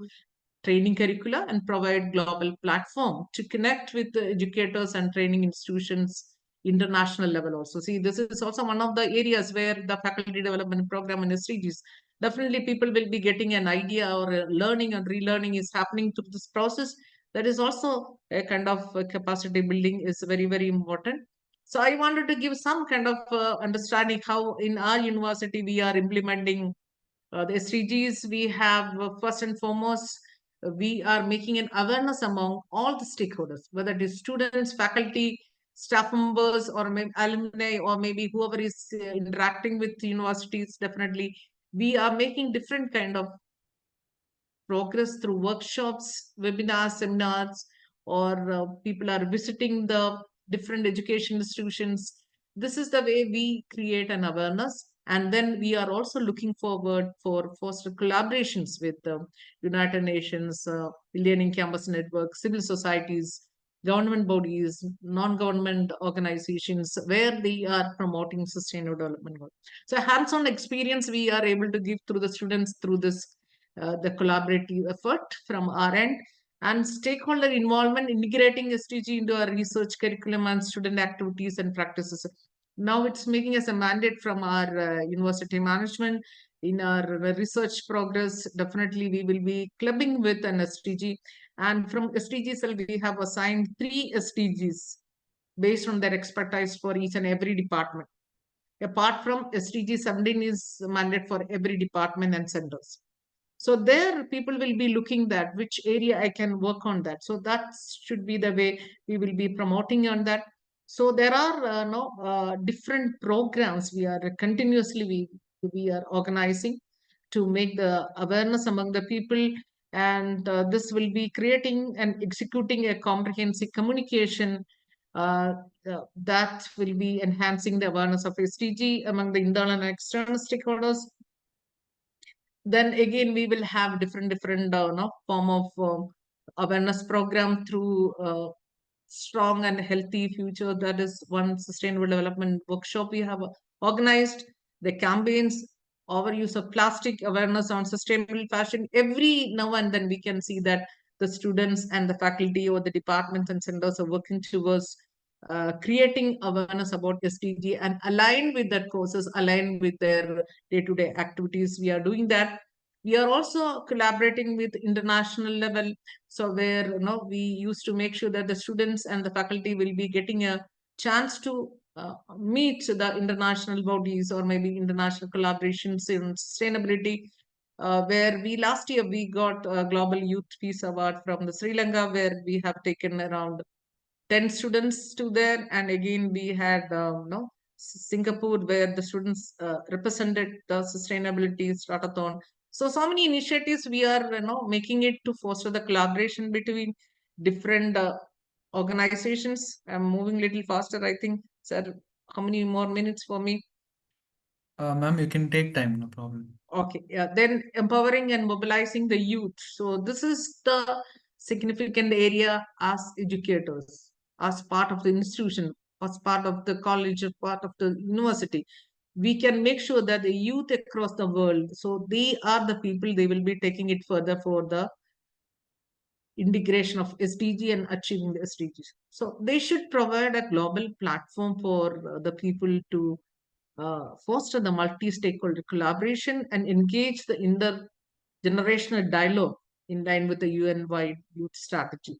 training curricula and provide global platform to connect with the educators and training institutions international level also. See, this is also one of the areas where the faculty development program and SDGs, definitely people will be getting an idea or learning and relearning is happening through this process. That is also a kind of capacity building is very, very important. So I wanted to give some kind of understanding how in our university we are implementing the SDGs. We have first and foremost, we are making an awareness among all the stakeholders, whether it is students, faculty, staff members, or maybe alumni, or maybe whoever is interacting with universities. Definitely, we are making different kind of progress through workshops, webinars, seminars, or people are visiting the different education institutions. This is the way we create an awareness. And then we are also looking forward for foster collaborations with the United Nations, Learning Campus Network, civil societies, government bodies, non-government organizations, where they are promoting sustainable development goals. So hands-on experience we are able to give through the students through this the collaborative effort from our end, and stakeholder involvement, integrating SDG into our research curriculum and student activities and practices. Now it's making us a mandate from our university management in our research progress. Definitely, we will be clubbing with an SDG, and from SDGs, we have assigned 3 SDGs based on their expertise for each and every department. Apart from SDG 17 is mandate for every department and centers. So there people will be looking that which area I can work on that. So that should be the way we will be promoting on that. So there are no different programs we are continuously we are organizing to make the awareness among the people, and this will be creating and executing a comprehensive communication that will be enhancing the awareness of SDG among the internal and external stakeholders. Then again we will have different no, form of awareness program through strong and healthy future. That is one sustainable development workshop we have organized. The campaigns, overuse of plastic, awareness on sustainable fashion. Every now and then we can see that the students and the faculty or the departments and centers are working towards creating awareness about SDG and aligned with that courses, aligned with their day-to-day activities. We are doing that. We are also collaborating with international level. So where we used to make sure that the students and the faculty will be getting a chance to meet the international bodies or maybe international collaborations in sustainability. Where we last year we got a Global Youth Peace Award from the Sri Lanka, where we have taken around 10 students to there. And again, we had no Singapore, where the students represented the sustainability stratathon. So many initiatives we are making it to foster the collaboration between different organizations. I'm moving a little faster, I think. Sir, how many more minutes for me? Ma'am, you can take time, no problem. Okay, yeah. Then empowering and mobilizing the youth. So this is the significant area as educators, as part of the institution, as part of the college, as part of the university. We can make sure that the youth across the world, so they are the people, they will be taking it further for the integration of SDG and achieving the SDGs. So they should provide a global platform for the people to foster the multi-stakeholder collaboration and engage the intergenerational dialogue in line with the UN-wide youth strategy.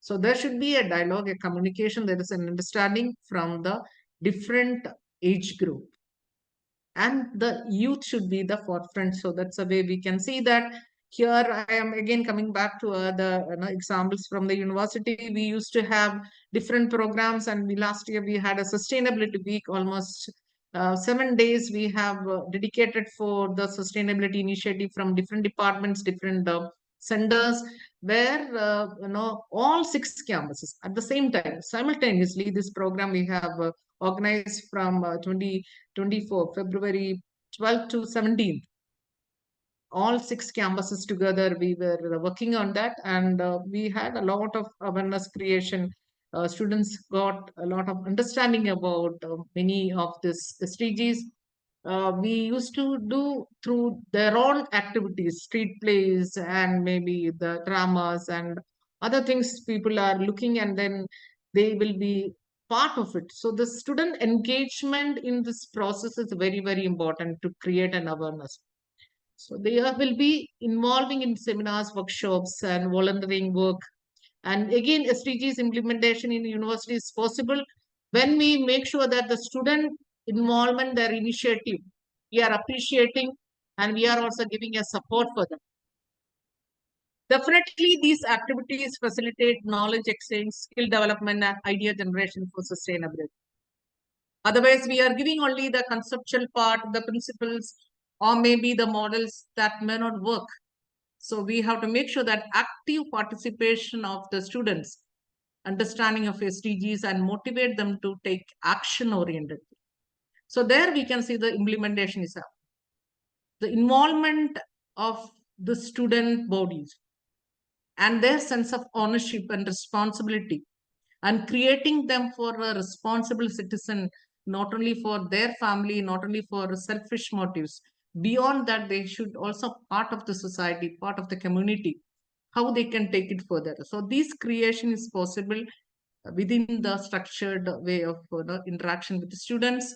So there should be a dialogue, a communication, there is an understanding from the different age group. And the youth should be the forefront. So that's the way we can see that. Here I am again coming back to the examples from the university. We used to have different programs, and last year we had a sustainability week, almost 7 days we have dedicated for the sustainability initiative from different departments, different centers, where all 6 campuses at the same time simultaneously. This program we have organized from 2024 February 12th to 17th. All 6 campuses together, we were working on that, and we had a lot of awareness creation. Students got a lot of understanding about many of these SDGs. We used to do through their own activities, street plays, and maybe the dramas and other things people are looking, and then they will be part of it. So the student engagement in this process is very, very important to create an awareness. So they will be involving in seminars, workshops, and volunteering work. And again, SDGs implementation in university is possible when we make sure that the student involvement, their initiative, we are appreciating, and we are also giving a support for them. Definitely, these activities facilitate knowledge exchange, skill development, and idea generation for sustainability. Otherwise, we are giving only the conceptual part, the principles, or maybe the models that may not work. So we have to make sure that active participation of the students, understanding of SDGs, and motivate them to take action oriented. So there we can see the implementation is happening. The involvement of the student bodies and their sense of ownership and responsibility, and creating them for a responsible citizen, not only for their family, not only for selfish motives. Beyond that, they should also part of the society, part of the community, how they can take it further. So this creation is possible within the structured way of interaction with the students.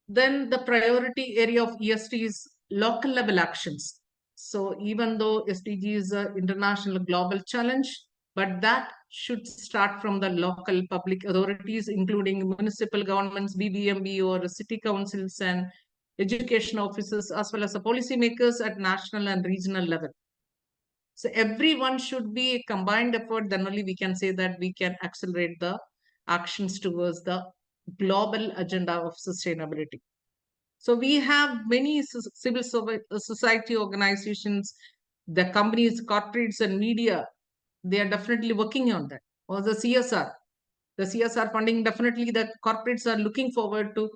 Then the priority area of EST is local level actions. So even though SDG is an international global challenge, but that should start from the local public authorities, including municipal governments, BBMB, or city councils and education officers, as well as the policymakers at national and regional level. So everyone should be a combined effort. Then only we can say that we can accelerate the actions towards the global agenda of sustainability. So we have many civil society organizations, the companies, corporates, and media. They are definitely working on that. Or the CSR. The CSR funding, definitely the corporates are looking forward to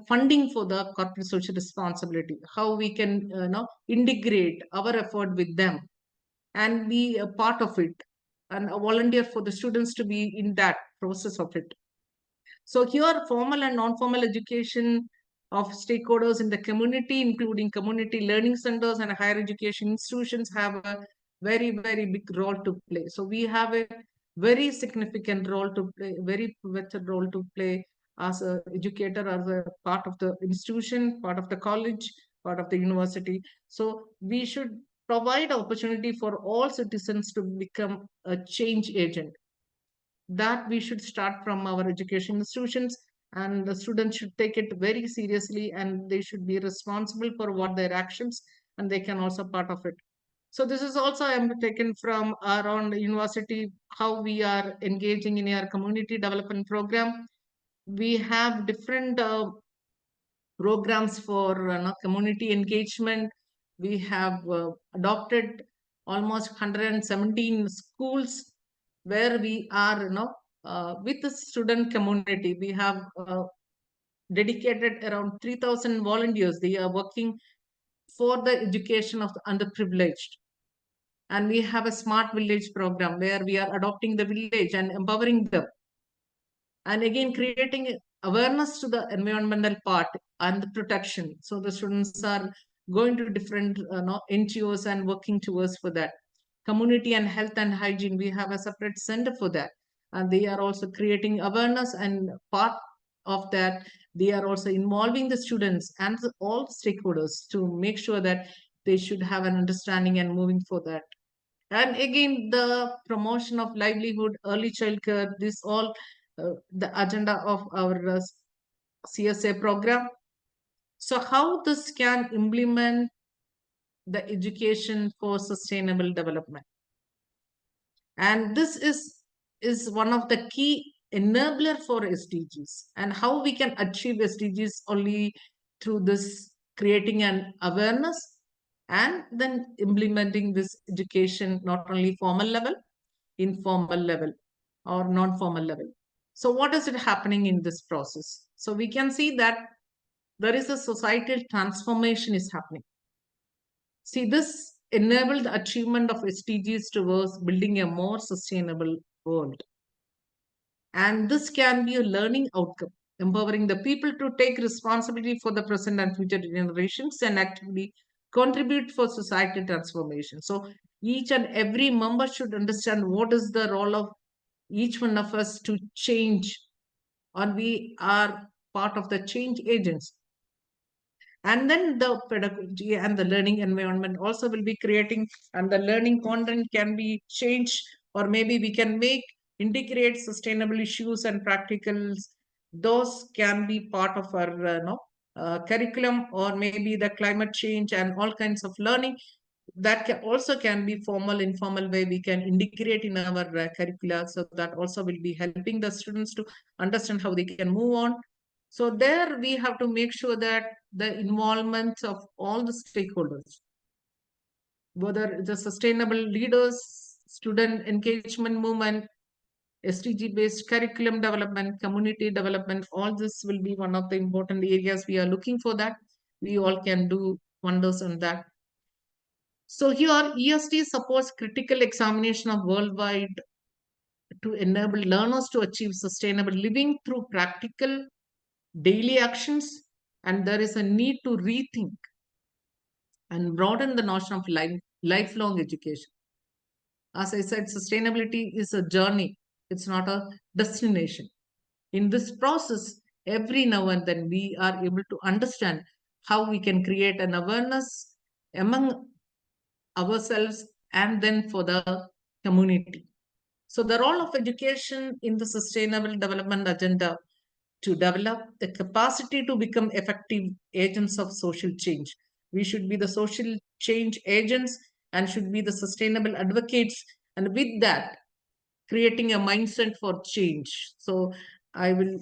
funding for the corporate social responsibility. How we can integrate our effort with them and be a part of it, and a volunteer for the students to be in that process of it. So here, formal and non-formal education of stakeholders in the community, including community learning centers and higher education institutions, have a very, very big role to play. So we have a very significant role to play, very vital role to play as an educator, as a part of the institution, part of the college, part of the university. So we should provide opportunity for all citizens to become a change agent. That we should start from our education institutions, and the students should take it very seriously, and they should be responsible for what their actions, and they can also part of it. So this is also I am taken from around university, how we are engaging in our community development program. We have different programs for community engagement. We have adopted almost 117 schools where we are with the student community. We have dedicated around 3,000 volunteers. They are working for the education of the underprivileged. And we have a smart village program where we are adopting the village and empowering them, and again creating awareness to the environmental part and the protection. So the students are going to different NGOs and working towards for that. community and health and hygiene, we have a separate center for that. And they are also creating awareness, and part of that, they are also involving the students and all stakeholders to make sure that they should have an understanding and moving for that. And again, the promotion of livelihood, early childcare, this all the agenda of our CSA program. So how this can implement the education for sustainable development? And this is one of the key enabler for SDGs. And how we can achieve SDGs only through this creating an awareness and then implementing this education, not only formal level, informal level or non-formal level. So what is it happening in this process? So we can see that there is a societal transformation is happening. See, this enabled the achievement of SDGs towards building a more sustainable world. And this can be a learning outcome, empowering the people to take responsibility for the present and future generations and actively contribute for societal transformation. So each and every member should understand what is the role of each one of us to change, or we are part of the change agents. And then the pedagogy and the learning environment also will be creating, and the learning content can be changed, or maybe we can make integrate sustainable issues and practicals. Those can be part of our curriculum, or maybe the climate change and all kinds of learning that also can be formal, informal way we can integrate in our curricula. So that also will be helping the students to understand how they can move on. So there we have to make sure that the involvement of all the stakeholders, whether the sustainable leaders, student engagement movement, SDG based curriculum development, community development, all this will be one of the important areas we are looking for that. We all can do wonders on that. So here ESD supports critical examination of worldwide to enable learners to achieve sustainable living through practical daily actions. And there is a need to rethink and broaden the notion of lifelong education. As I said, sustainability is a journey, it's not a destination. In this process, every now and then we are able to understand how we can create an awareness among ourselves and then for the community. So the role of education in the sustainable development agenda to develop the capacity to become effective agents of social change. We should be the social change agents and should be the sustainable advocates. And with that, creating a mindset for change. So I will,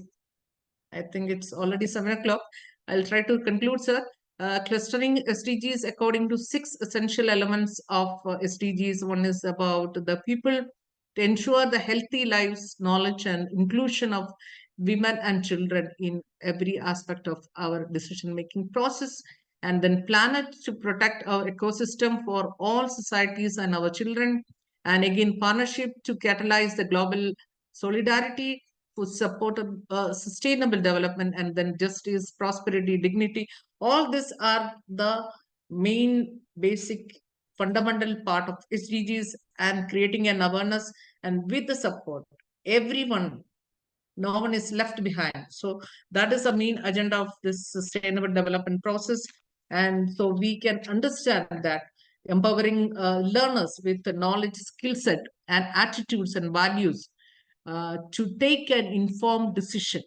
I think it's already 7 o'clock. I'll try to conclude, sir. Clustering SDGs according to 6 essential elements of SDGs. One is about the people to ensure the healthy lives, knowledge, and inclusion of women and children in every aspect of our decision making process. And then planet to protect our ecosystem for all societies and our children. And again, partnership to catalyze the global solidarity for support of sustainable development, and then justice, prosperity, dignity. All these are the main basic fundamental part of SDGs, and creating an awareness and with the support, everyone, no one is left behind. So that is the main agenda of this sustainable development process. And so we can understand that empowering learners with the knowledge, skill set, and attitudes and values to take an informed decision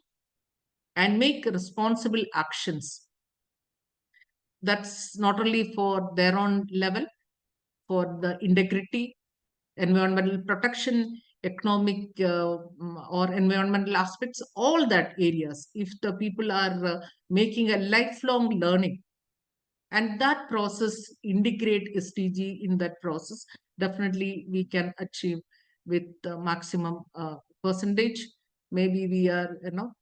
and make responsible actions. That's not only for their own level, for the integrity, environmental protection, economic or environmental aspects, all that areas. If the people are making a lifelong learning, and that process integrate SDG in that process, definitely we can achieve with the maximum percentage. Maybe we are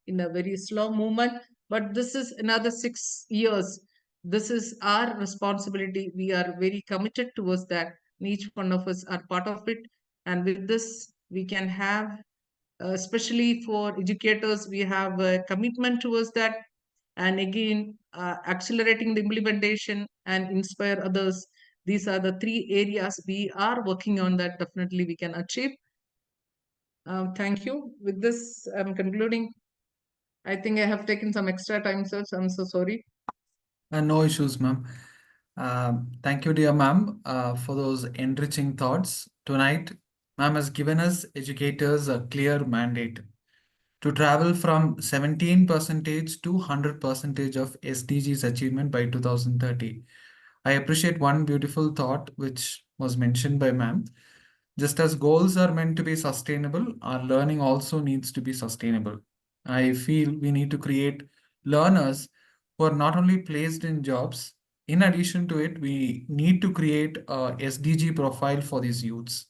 in a very slow movement, but this is another 6 years. This is our responsibility. We are very committed towards that. Each one of us are part of it, and with this we can have, especially for educators, we have a commitment towards that. And again, accelerating the implementation and inspire others These are the three areas we are working on that definitely we can achieve. Thank you. With this, I'm concluding. I think I have taken some extra time, sir. So I'm so sorry. No issues, ma'am. Thank you, dear ma'am, for those enriching thoughts. Tonight, ma'am has given us educators a clear mandate to travel from 17% to 100% of SDGs achievement by 2030. I appreciate one beautiful thought which was mentioned by ma'am. Just as goals are meant to be sustainable, our learning also needs to be sustainable. I feel we need to create learners who are not only placed in jobs, in addition to it, we need to create a SDG profile for these youths.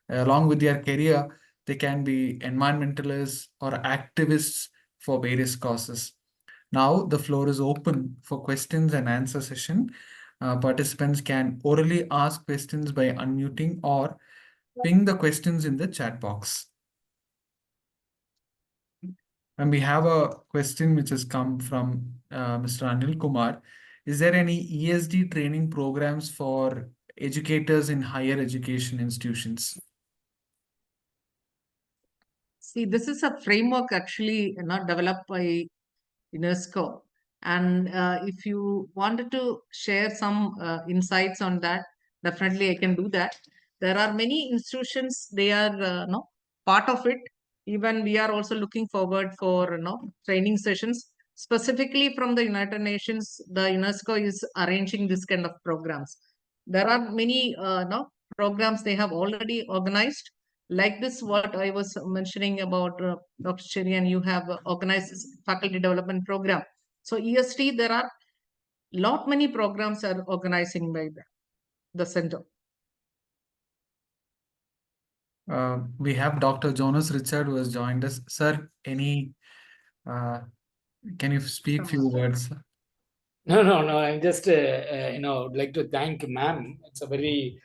Along with their career, they can be environmentalists or activists for various causes. Now, the floor is open for questions and answer session. Participants can orally ask questions by unmuting or ping the questions in the chat box. And we have a question which has come from Mr. Anil Kumar. Is there any ESD training programs for educators in higher education institutions? See, this is a framework actually not developed by UNESCO. And if you wanted to share some insights on that, definitely I can do that. There are many institutions, they are no, part of it. Even we are also looking forward for training sessions. Specifically from the United Nations, the UNESCO is arranging this kind of programs. There are many programs they have already organized. Like this, what I was mentioning about Dr. Cherian, you have organized this faculty development program. So EST, there are lot many programs are organizing by the center. We have Dr. Jonas Richard who has joined us. Sir, any can you speak few words? No. I'm just, like to thank ma'am. It's a very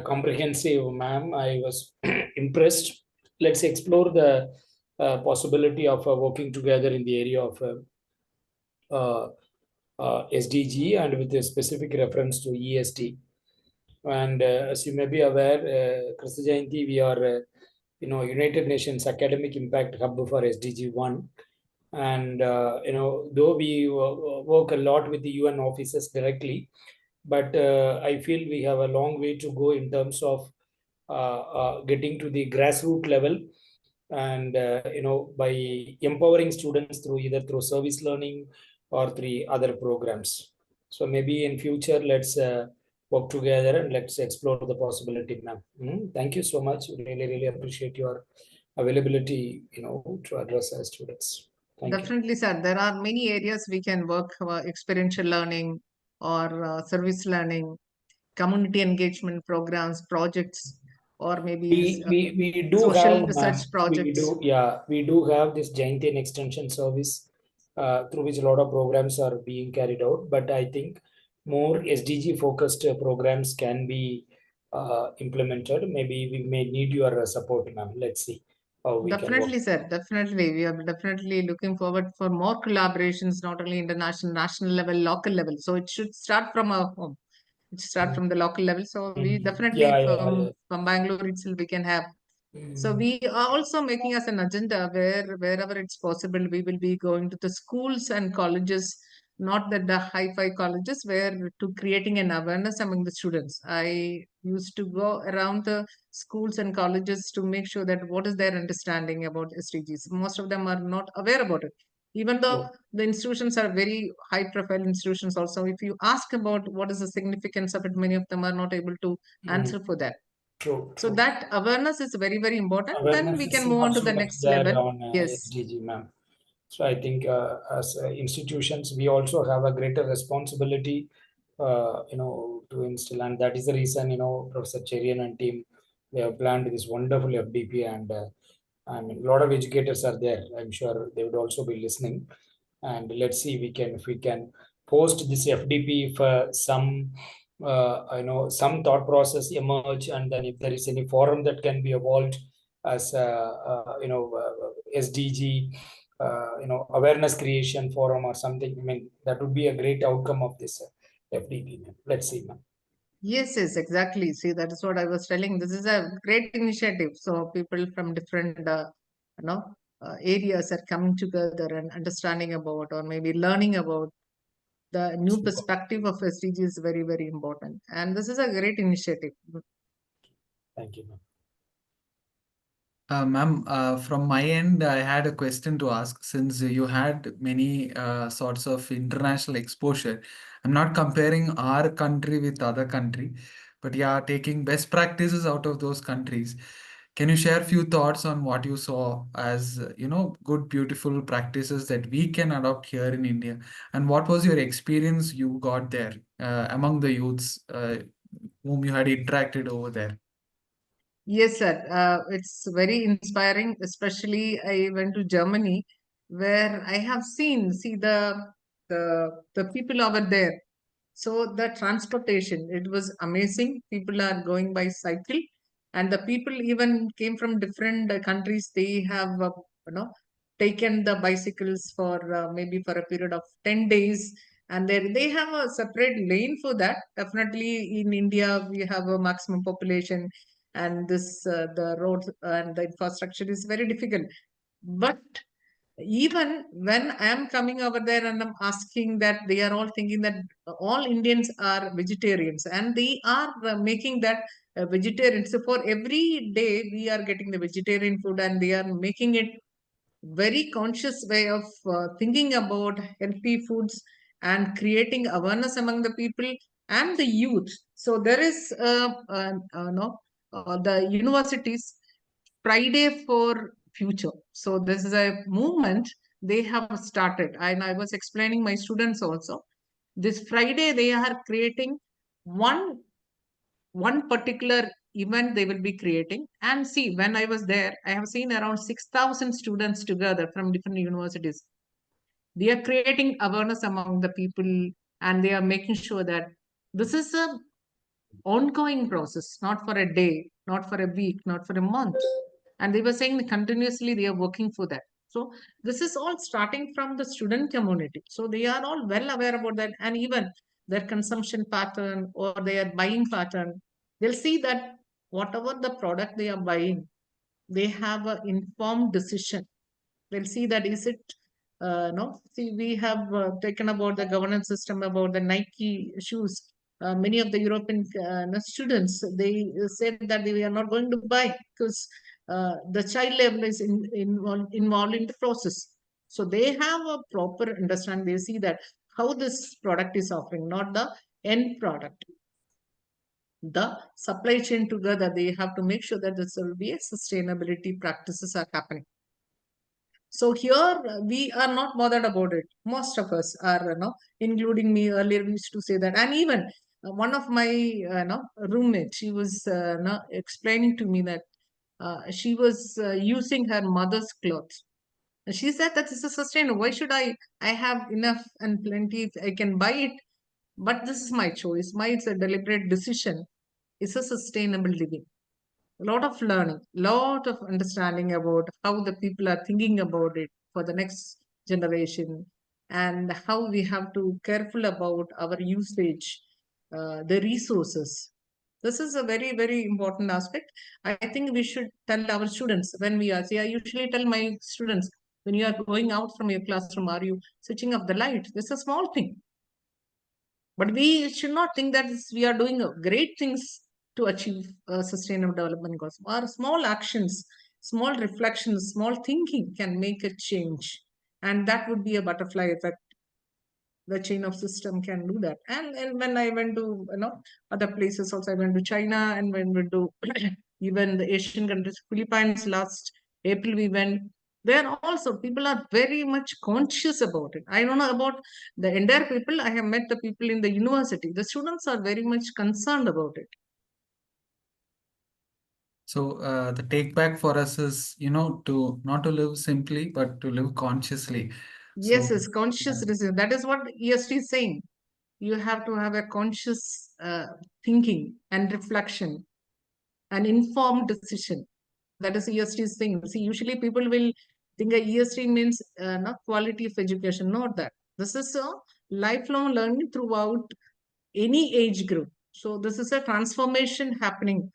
comprehensive ma'am. I was impressed. Let's explore the possibility of working together in the area of uh, SDG and with a specific reference to EST. And as you may be aware, Kristu Jayanti, we are, United Nations Academic Impact Hub for SDG 1. And, though we work a lot with the UN offices directly, but I feel we have a long way to go in terms of getting to the grassroots level and, by empowering students through either through service learning or through other programs. So maybe in future, let's work together and let's explore the possibility, ma'am. Thank you so much. Really appreciate your availability, to address our students. Thank Definitely, you. sir. There are many areas we can work, experiential learning or service learning, community engagement programs, projects, or maybe We do social have, research ma'am, projects. we do have this Jayanti and extension service through which a lot of programs are being carried out. But I think more SDG focused programs can be implemented. Maybe we may need your support, ma'am. Let's see how we can work. Definitely, sir. Definitely. We are definitely looking forward for more collaborations, not only international, national level, local level. So it should start from our home. It should start from the local level. So we definitely Yeah. from Bangalore itself we can have. So Mm. we are also making us an agenda where wherever it's possible, we will be going to the schools and colleges, not the hi-fi colleges, where to creating an awareness among the students. I used to go around the schools and colleges to make sure that what is their understanding about SDGs. Most of them are not aware about it. Even though True. the institutions are very high profile institutions also, if you ask about what is the significance of it, many of them are not able to Mm. answer for that. So True. that awareness is very, very important. Then Awareness we is can move on to much the next there level. on Yes, SDG, ma'am. So I think as institutions, we also have a greater responsibility, to instill, and that is the reason, Professor Cherian and team, they have planned this wonderful FDP, and a lot of educators are there. I'm sure they would also be listening, and let's see if we can post this FDP for some, some thought process emerge, and then if there is any forum that can be evolved as SDG, awareness creation forum or something. I mean, that would be a great outcome of this FDP. Let's see, ma'am. Yes, yes, exactly. See, that is what I was telling. This is a great initiative. So people from different, you know, areas are coming together and understanding about, or maybe learning about the new Super. perspective of SDG is very, very important. And this is a great initiative. Thank you, ma'am. Ma'am, from my end, I had a question to ask. Since you had many sorts of international exposure, I'm not comparing our country with other country, but yeah, taking best practices out of those countries. Can you share a few thoughts on what you saw as, good, beautiful practices that we can adopt here in India? And what was your experience you got there among the youths whom you had interacted over there? Yes, sir. It's very inspiring. Especially, I went to Germany, where I have see the people over there. So the transportation, it was amazing. People are going by cycle, and the people even came from different countries. They have, you know, taken the bicycles for maybe for a period of 10 days, and they have a separate lane for that. Definitely, in India, we have a maximum population, and this the roads and the infrastructure is very difficult. But even when I am coming over there and I'm asking that, they are all thinking that all Indians are vegetarians, and they are making that vegetarian. So for every day we are getting the vegetarian food, and they are making it very conscious way of thinking about healthy foods and creating awareness among the people and the youth. So there is no the universities Friday for Future. So this is a movement they have started, and I was explaining my students also. This Friday they are creating one one particular event they will be creating. And see, when I was there, I have seen around 6,000 students together from different universities. They are creating awareness among the people, and they are making sure that this is a ongoing process, not for a day, not for a week, not for a month. And they were saying that continuously they are working for that. So this is all starting from the student community. So they are all well aware about that, and even their consumption pattern or their buying pattern, they'll see that whatever the product they are buying, they have an informed decision. They'll see that is it no see, we have taken about the governance system about the Nike shoes. Many of the European students, they said that they are not going to buy because the child level is involved in the process. So they have a proper understanding. They see that how this product is offering, not the end product. The supply chain together, they have to make sure that this will be a sustainability practices are happening. So here we are not bothered about it. Most of us are, including me earlier, we used to say that. And even one of my roommate, she was explaining to me that she was using her mother's clothes. And she said that this is sustainable. Why should I have enough and plenty if I can buy it? But this is my choice. It's a deliberate decision. It's a sustainable living. A lot of learning, lot of understanding about how the people are thinking about it for the next generation, and how we have to careful about our usage, the resources. This is a very, very important aspect. I think we should tell our students when we are, see, I usually tell my students, when you are going out from your classroom, are you switching off the light? This is a small thing. But we should not think that we are doing great things to achieve sustainable development goals. Our small actions, small reflections, small thinking can make a change. And that would be a butterfly effect. The chain of system can do that. And when I went to other places also, I went to China and went to even the Asian countries, Philippines last April we went. There also people are very much conscious about it. I don't know about the entire people. I have met the people in the university. The students are very much concerned about it. So the take back for us is, to not to live simply, but to live consciously. Yes, So yes, conscious decision. That is what EST is saying. You have to have a conscious thinking and reflection, an informed decision. That is EST's thing. See, usually people will think a EST means not quality of education. Not that. This is a lifelong learning throughout any age group. So this is a transformation happening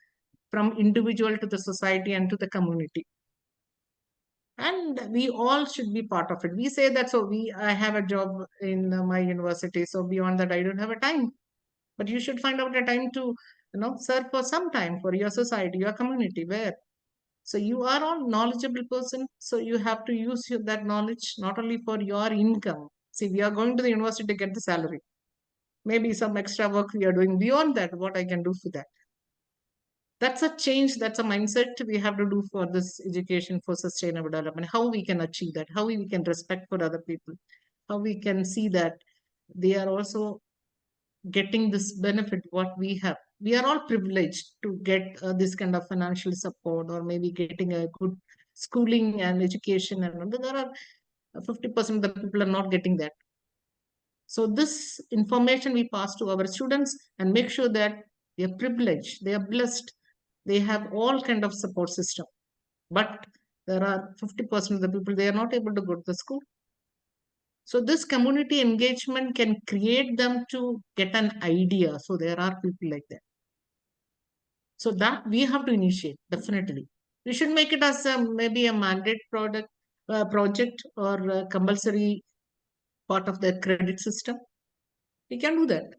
from individual to the society and to the community. And we all should be part of it. We say that, so I have a job in my university, so beyond that I don't have a time. But you should find out a time to, serve for some time for your society, your community. Where so you are all knowledgeable person, so you have to use that knowledge not only for your income. See, we are going to the university to get the salary. Maybe some extra work we are doing beyond that, what I can do for that. That's a change, that's a mindset we have to do for this education for sustainable development. How we can achieve that, how we can respect for other people, how we can see that they are also getting this benefit what we have. We are all privileged to get this kind of financial support, or maybe getting a good schooling and education, and there are 50% of the people are not getting that. So this information we pass to our students and make sure that they are privileged, they are blessed, they have all kind of support system. But there are 50% of the people, they are not able to go to the school. So this community engagement can create them to get an idea. So there are people like that. So that we have to initiate, definitely. We should make it as maybe a mandate project, or a compulsory part of the credit system. We can do that.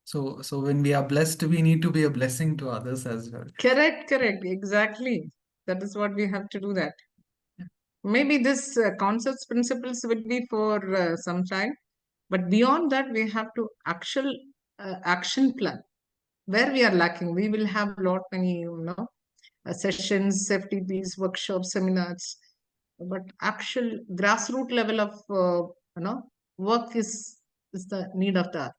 So when we are blessed, we need to be a blessing to others as well. Correct, exactly. That is what we have to do that. Maybe this concepts, principles will be for some time, but beyond that, we have to action plan. Where we are lacking, we will have lot many, sessions, FDPs, workshops, seminars, but actual grassroots level of, work is the need of the hour.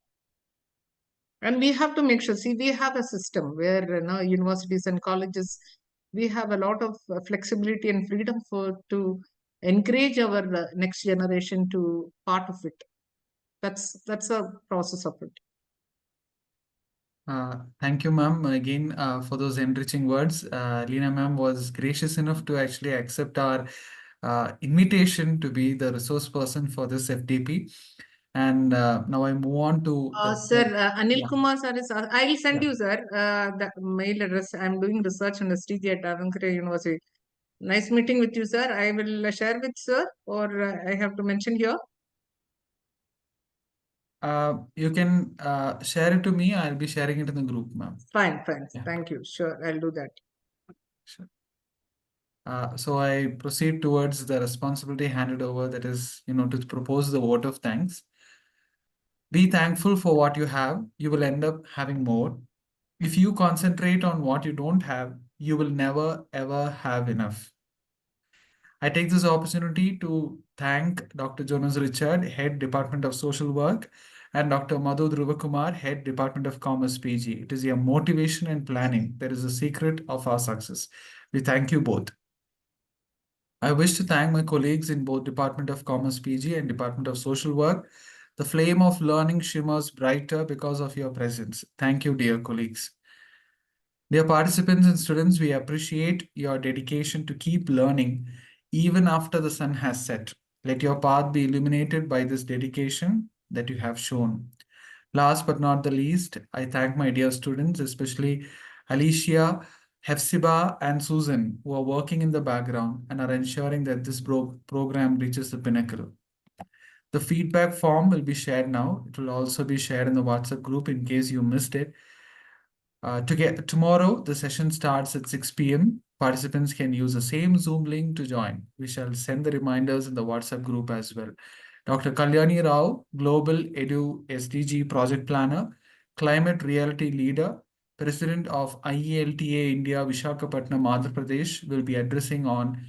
And we have to make sure, see, we have a system where universities and colleges, we have a lot of flexibility and freedom to encourage our next generation to part of it. That's a process of it. Thank you, ma'am, again for those enriching words. Leena ma'am was gracious enough to actually accept our invitation to be the resource person for this FDP. And now I move on to Sir, Anil yeah. Kumar sir is, I'll send Yeah. you, sir, the mail address. I'm doing research on SDG at Davangere University. Nice meeting with you, sir. I will share with sir, or I have to mention here. You can share it to me. I'll be sharing it in the group, ma'am. Fine. Yeah. Thank you. Sure, I'll do that. Sure. So I proceed towards the responsibility handed over, that is, to propose the vote of thanks. Be thankful for what you have. You will end up having more. If you concentrate on what you don't have, you will never ever have enough. I take this opportunity to thank Dr. Jonas Richard, Head Department of Social Work, and Dr. Madhu Dhruvakumar, Head Department of Commerce PG. It is your motivation and planning that is the secret of our success. We thank you both. I wish to thank my colleagues in both Department of Commerce PG and Department of Social Work. The flame of learning shimmers brighter because of your presence. Thank you, dear colleagues. Dear participants and students, we appreciate your dedication to keep learning even after the sun has set. Let your path be illuminated by this dedication that you have shown. Last but not the least, I thank my dear students, especially Alicia, Hefsiba, and Susan, who are working in the background and are ensuring that this program reaches the pinnacle. The feedback form will be shared now. It will also be shared in the WhatsApp group in case you missed it. Tomorrow, the session starts at 6 p.m. Participants can use the same Zoom link to join. We shall send the reminders in the WhatsApp group as well. Dr. Kalyani Rao, Global Edu SDG Project Planner, Climate Reality Leader, President of IELTA India, Vishakhapatnam, Andhra Pradesh, will be addressing on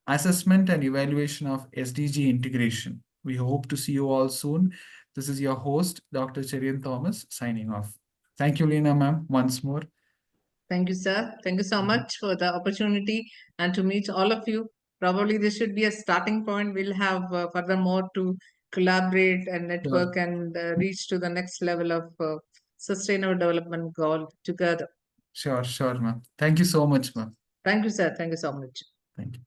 assessment and evaluation of SDG integration. We hope to see you all soon. This is your host, Dr. Cherian Thomas, signing off. Thank you, Leena ma'am, once more. Thank you, sir. Thank you so much for the opportunity and to meet all of you. Probably this should be a starting point. We'll have furthermore to collaborate and network and reach to the next level of sustainable development goal together. Sure, ma'am. Thank you so much, ma'am. Thank you, sir. Thank you so much. Thank you.